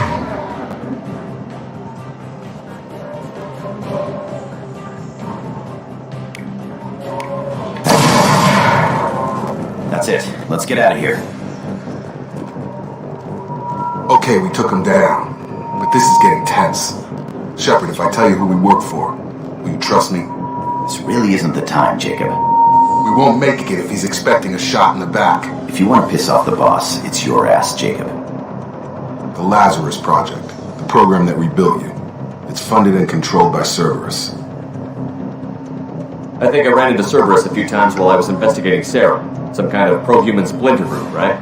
That's it. Let's get out of here. Okay, we took him down. But this is getting tense. Shepard, if I tell you who we work for, will you trust me? This really isn't the time, Jacob. We won't make it if he's expecting a shot in the back. If you want to piss off the boss, it's your ass, Jacob. The Lazarus Project, the program that rebuilt you. It's funded and controlled by Cerberus. I think I ran into Cerberus a few times while I was investigating Sarah. Some kind of pro-human splinter group, right?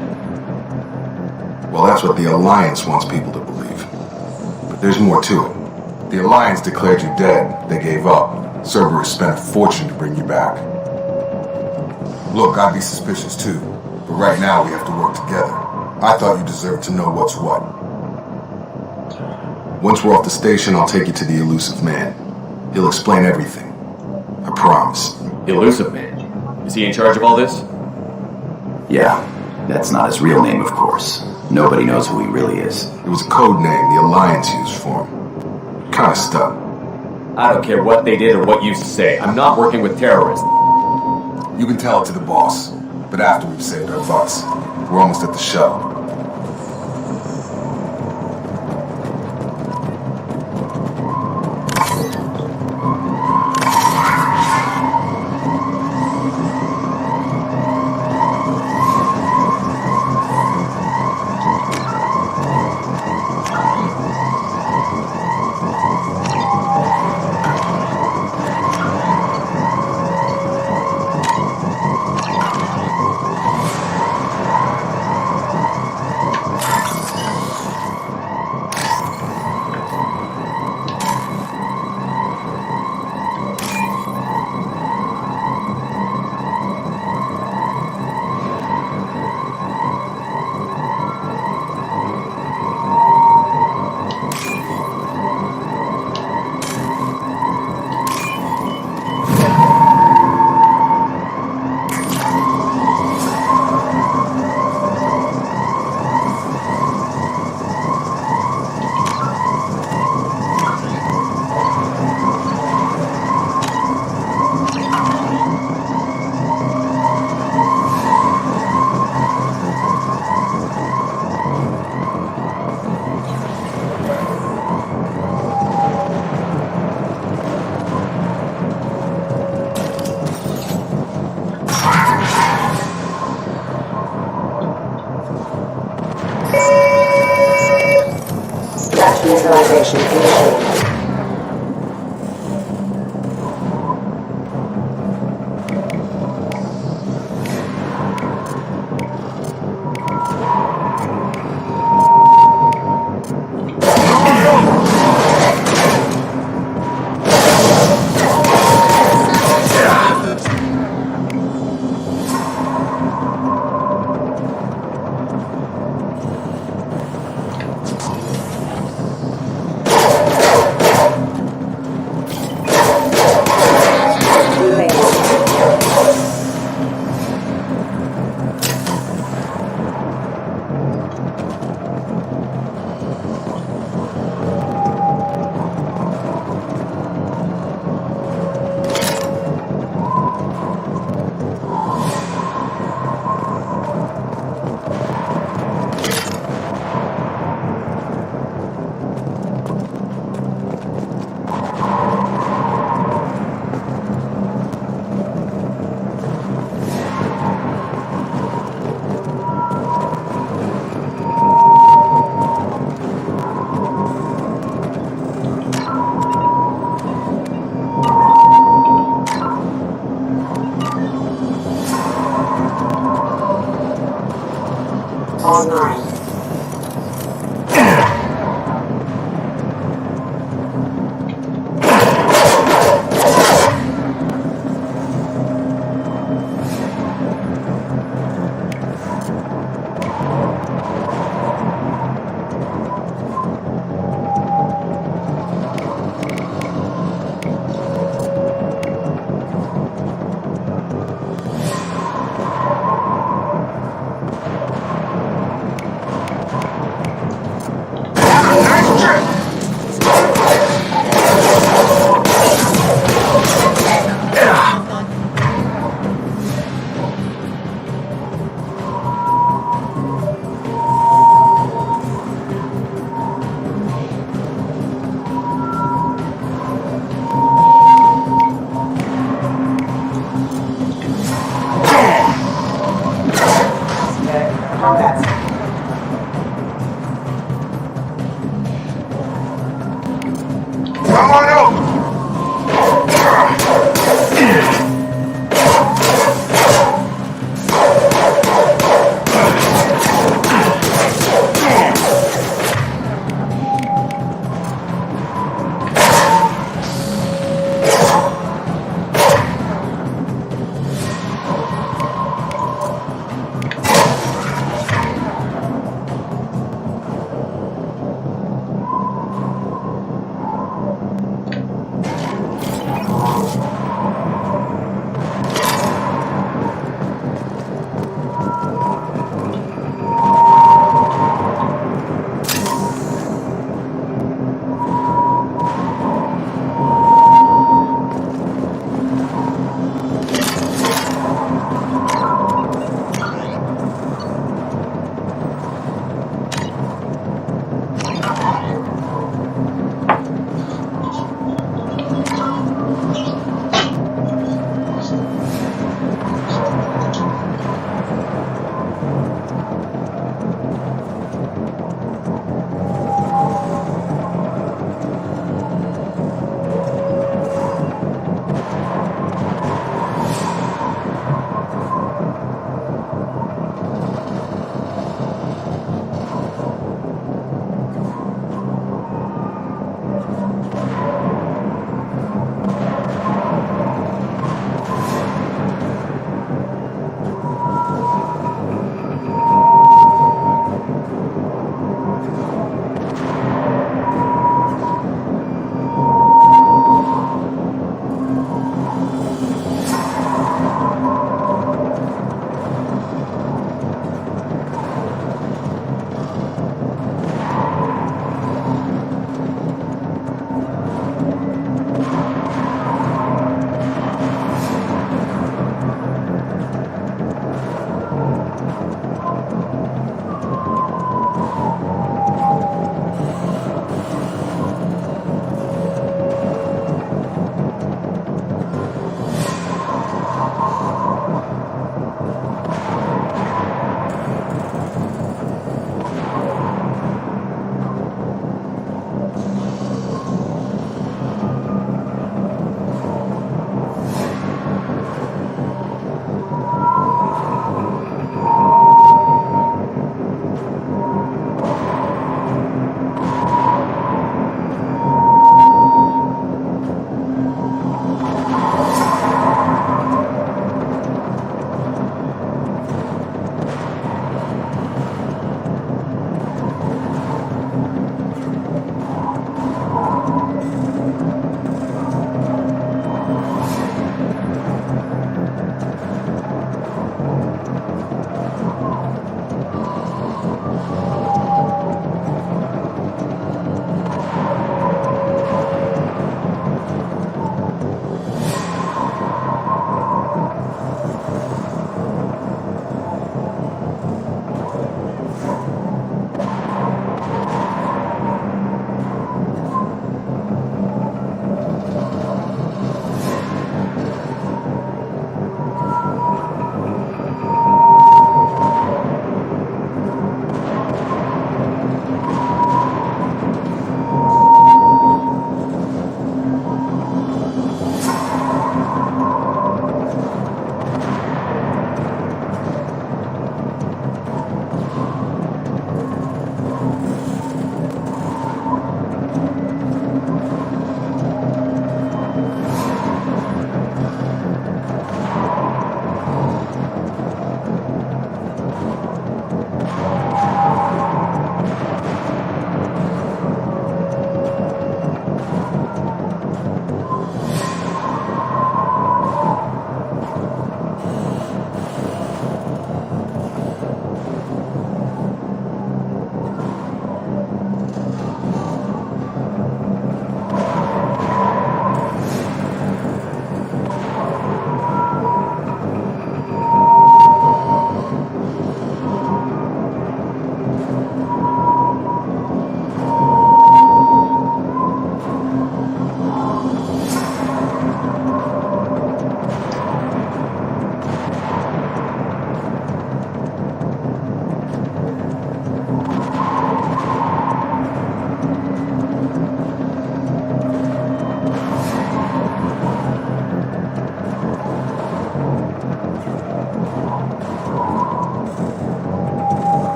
Well, that's what the Alliance wants people to believe. But there's more to it. The Alliance declared you dead. They gave up. Cerberus spent a fortune to bring you back. Look, I'd be suspicious too, but right now we have to work together. I thought you deserved to know what's what. Once we're off the station, I'll take you to the elusive man. He'll explain everything. I promise. Elusive Man? Is he in charge of all this? Yeah, that's not his real name, of course. Nobody knows who he really is. It was a code name the Alliance used for him. Kinda stuck. I don't care what they did or what you say. I'm not working with terrorists. You can tell it to the boss, but after we've saved our butts. We're almost at the shuttle. Neutralization initiated. Online.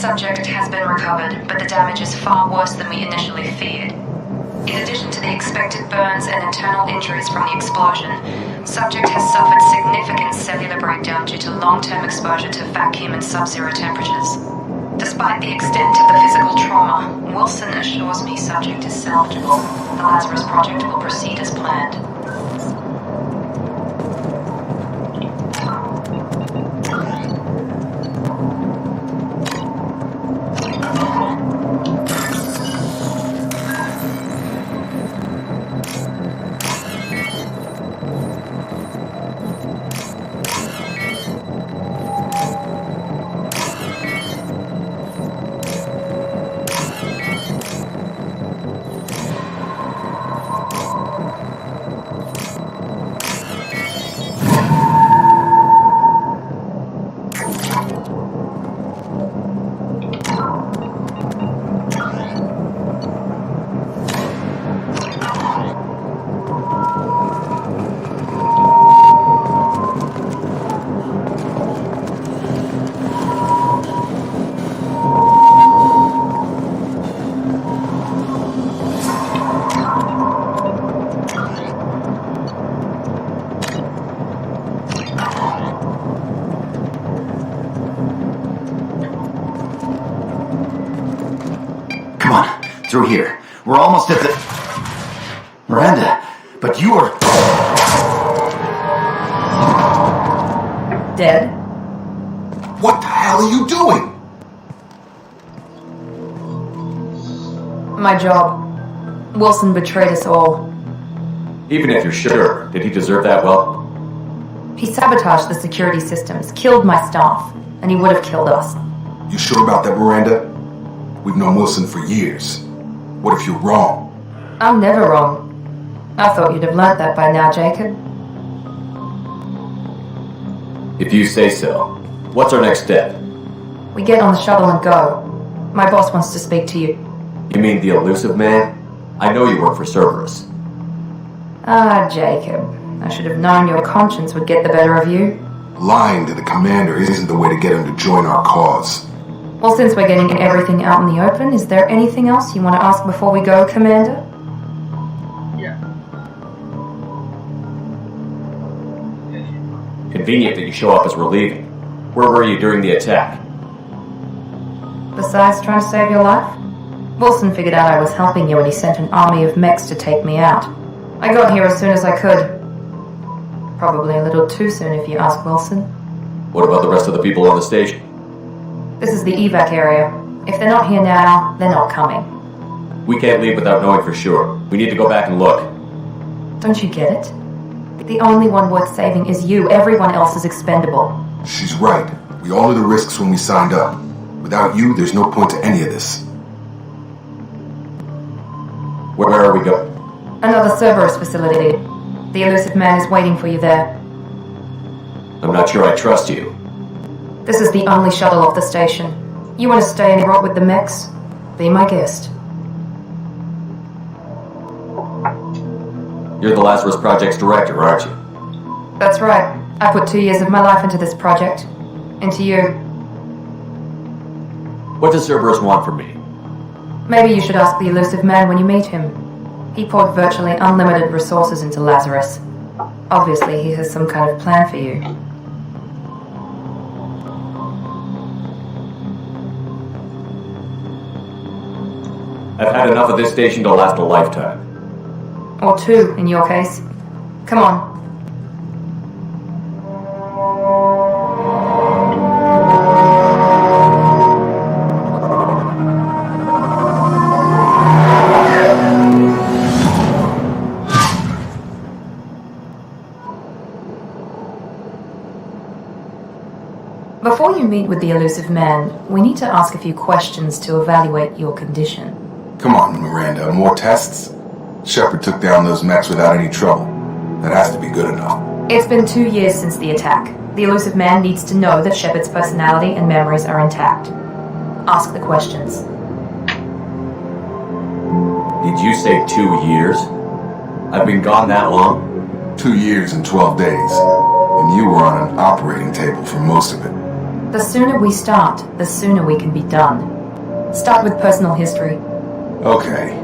Subject has been recovered, but the damage is far worse than we initially feared. In addition to the expected burns and internal injuries from the explosion, subject has suffered significant cellular breakdown due to long-term exposure to vacuum and sub-zero temperatures. Despite the extent of the physical trauma, Wilson assures me subject is salvageable. The Lazarus Project will proceed as planned. Through here. We're almost at the... Miranda, but you are... Dead? What the hell are you doing? My job. Wilson betrayed us all. Even if you're sure, did he deserve that well? He sabotaged the security systems, killed my staff, and he would have killed us. You sure about that, Miranda? We've known Wilson for years. What if you're wrong? I'm never wrong. I thought you'd have learnt that by now, Jacob. If you say so. What's our next step? We get on the shuttle and go. My boss wants to speak to you. You mean the elusive man? I know you work for Cerberus. Ah, Jacob. I should have known your conscience would get the better of you. Lying to the commander isn't the way to get him to join our cause. Well, since we're getting everything out in the open, is there anything else you want to ask before we go, Commander? Yeah. Convenient that you show up as we're leaving. Where were you during the attack? Besides trying to save your life? Wilson figured out I was helping you and he sent an army of mechs to take me out. I got here as soon as I could. Probably a little too soon if you ask Wilson. What about the rest of the people on the station? This is the evac area. If they're not here now, they're not coming. We can't leave without knowing for sure. We need to go back and look. Don't you get it? The only one worth saving is you. Everyone else is expendable. She's right. We all knew the risks when we signed up. Without you, there's no point to any of this. Where are we going? Another Cerberus facility. The elusive man is waiting for you there. I'm not sure I trust you. This is the only shuttle off the station. You want to stay and rot with the mechs? Be my guest. You're the Lazarus Project's director, aren't you? That's right. I put 2 years of my life into this project. Into you. What does Cerberus want from me? Maybe you should ask the elusive man when you meet him. He poured virtually unlimited resources into Lazarus. Obviously, he has some kind of plan for you. I've had enough of this station to last a lifetime. Or 2, in your case. Come on. Before you meet with the elusive man, we need to ask a few questions to evaluate your condition. Come on, Miranda, more tests? Shepard took down those mechs without any trouble. That has to be good enough. It's been 2 years since the attack. The elusive man needs to know that Shepard's personality and memories are intact. Ask the questions. Did you say 2 years? I've been gone that long? 2 years and 12 days. And you were on an operating table for most of it. The sooner we start, the sooner we can be done. Start with personal history. Okay.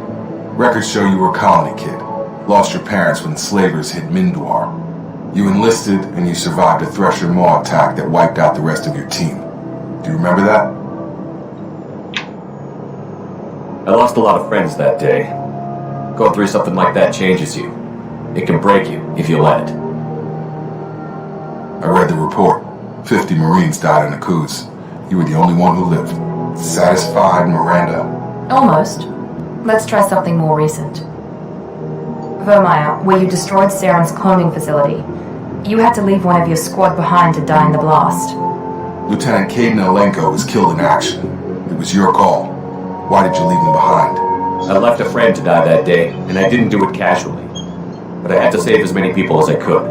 Records show you were a colony kid. Lost your parents when slavers hit Mindwar. You enlisted and you survived a Thresher Maw attack that wiped out the rest of your team. Do you remember that? I lost a lot of friends that day. Going through something like that changes you. It can break you if you let it. I read the report. 50 Marines died in the coups. You were the only one who lived. Satisfied, Miranda? Almost. Let's try something more recent. Vermeer, where you destroyed Saren's cloning facility. You had to leave one of your squad behind to die in the blast. Lieutenant Caden Alenko was killed in action. It was your call. Why did you leave him behind? I left a friend to die that day, and I didn't do it casually. But I had to save as many people as I could.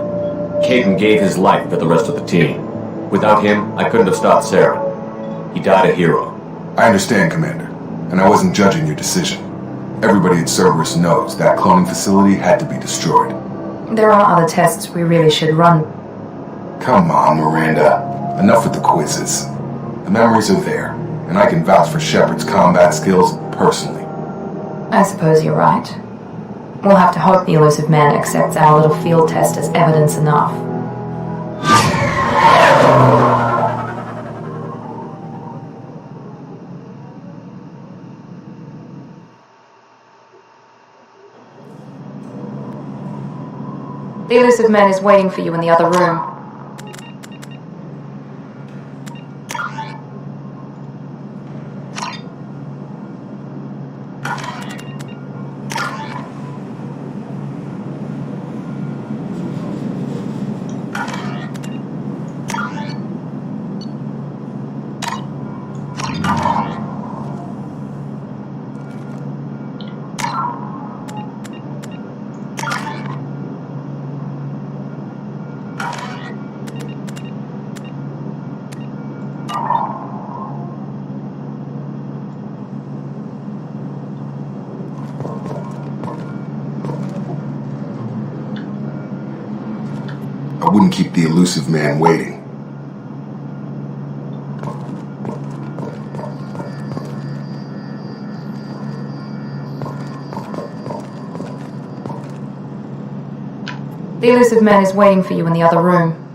Caden gave his life for the rest of the team. Without him, I couldn't have stopped Saren. He died a hero. I understand, Commander, and I wasn't judging your decision. Everybody at Cerberus knows that cloning facility had to be destroyed. There are other tests we really should run. Come on, Miranda. Enough with the quizzes. The memories are there, and I can vouch for Shepard's combat skills personally. I suppose you're right. We'll have to hope the elusive man accepts our little field test as evidence enough. The elusive man is waiting for you in the other room. I wouldn't keep the elusive man waiting. The elusive man is waiting for you in the other room.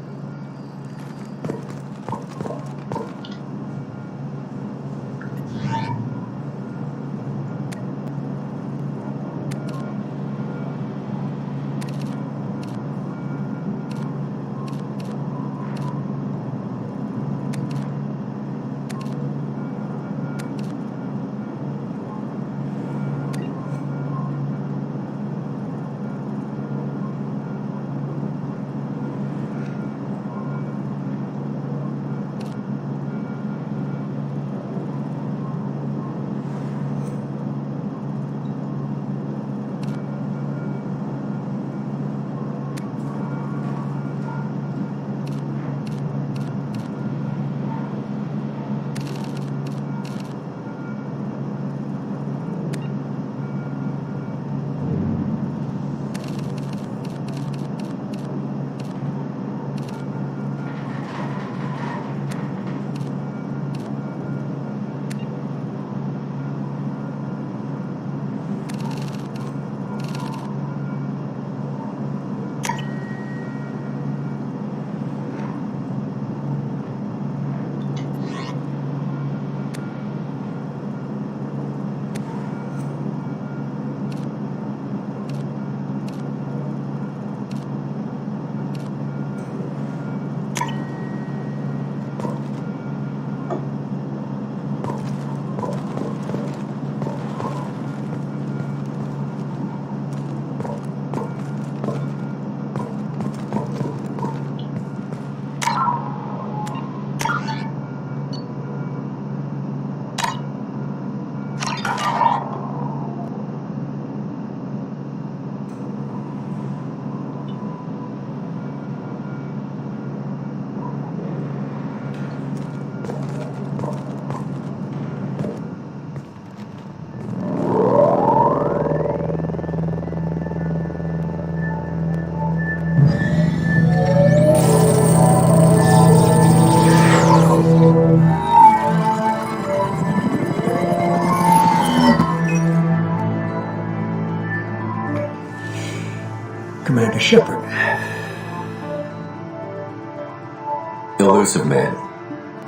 elusive man.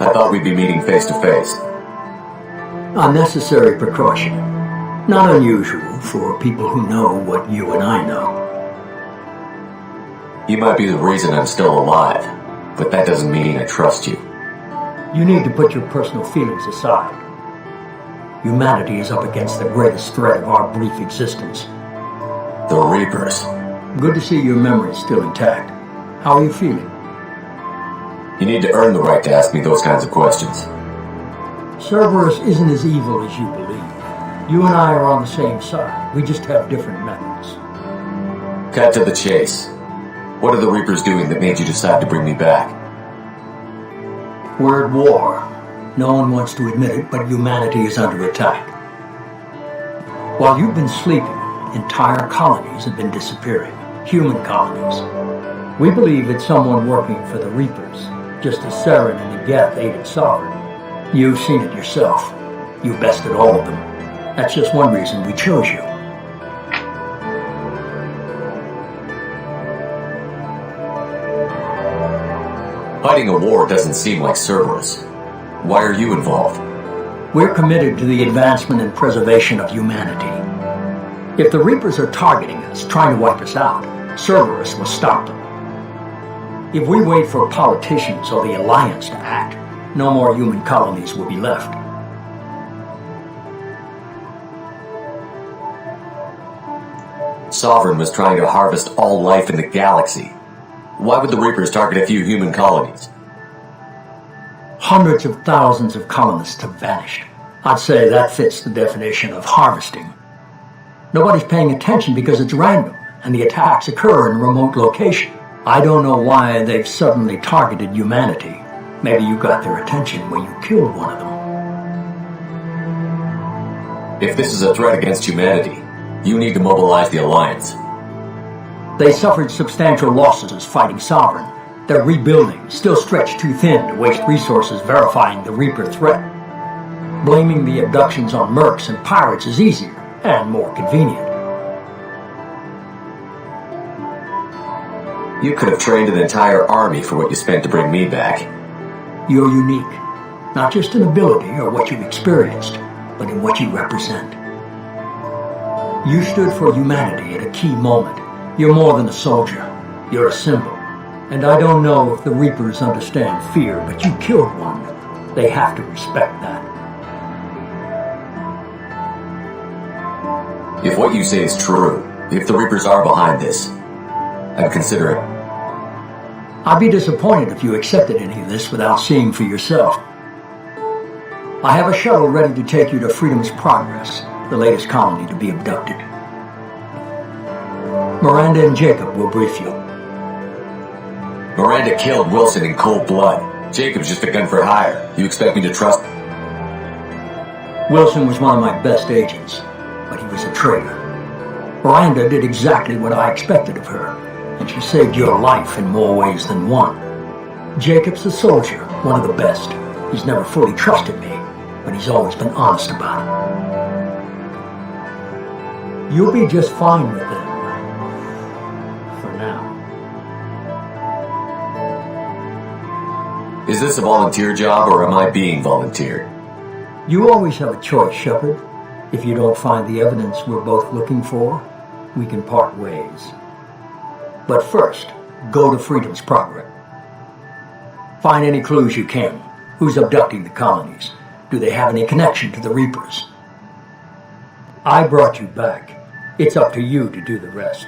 I thought we'd be meeting face to face. Unnecessary precaution. Not unusual for people who know what you and I know. You might be the reason I'm still alive, but that doesn't mean I trust you. You need to put your personal feelings aside. Humanity is up against the greatest threat of our brief existence. The Reapers. Good to see your memory still intact. How are you feeling? You need to earn the right to ask me those kinds of questions. Cerberus isn't as evil as you believe. You and I are on the same side. We just have different methods. Cut to the chase. What are the Reapers doing that made you decide to bring me back? We're at war. No one wants to admit it, but humanity is under attack. While you've been sleeping, entire colonies have been disappearing. Human colonies. We believe it's someone working for the Reapers, just as Saren and the Geth aided Sovereign. You've seen it yourself. You bested all of them. That's just one reason we chose you. Fighting a war doesn't seem like Cerberus. Why are you involved? We're committed to the advancement and preservation of humanity. If the Reapers are targeting us, trying to wipe us out, Cerberus will stop them. If we wait for politicians or the Alliance to act, no more human colonies will be left. Sovereign was trying to harvest all life in the galaxy. Why would the Reapers target a few human colonies? Hundreds of thousands of colonists have vanished. I'd say that fits the definition of harvesting. Nobody's paying attention because it's random, and the attacks occur in a remote location. I don't know why they've suddenly targeted humanity. Maybe you got their attention when you killed one of them. If this is a threat against humanity, you need to mobilize the Alliance. They suffered substantial losses fighting Sovereign. They're rebuilding, still stretched too thin to waste resources verifying the Reaper threat. Blaming the abductions on mercs and pirates is easier and more convenient. You could have trained an entire army for what you spent to bring me back. You're unique, not just in ability or what you've experienced, but in what you represent. You stood for humanity at a key moment. You're more than a soldier. You're a symbol. And I don't know if the Reapers understand fear, but you killed one. They have to respect that. If what you say is true, if the Reapers are behind this, I'd consider it. I'd be disappointed if you accepted any of this without seeing for yourself. I have a shuttle ready to take you to Freedom's Progress, the latest colony to be abducted. Miranda and Jacob will brief you. Miranda killed Wilson in cold blood. Jacob's just a gun for hire. You expect me to trust him? Wilson was one of my best agents, but he was a traitor. Miranda did exactly what I expected of her, and she saved your life in more ways than one. Jacob's a soldier, one of the best. He's never fully trusted me, but he's always been honest about it. You'll be just fine with them. For now. Is this a volunteer job, or am I being volunteered? You always have a choice, Shepard. If you don't find the evidence we're both looking for, we can part ways. But first, go to Freedom's Progress. Find any clues you can. Who's abducting the colonies? Do they have any connection to the Reapers? I brought you back. It's up to you to do the rest.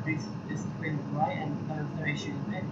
This is right and no issues with it.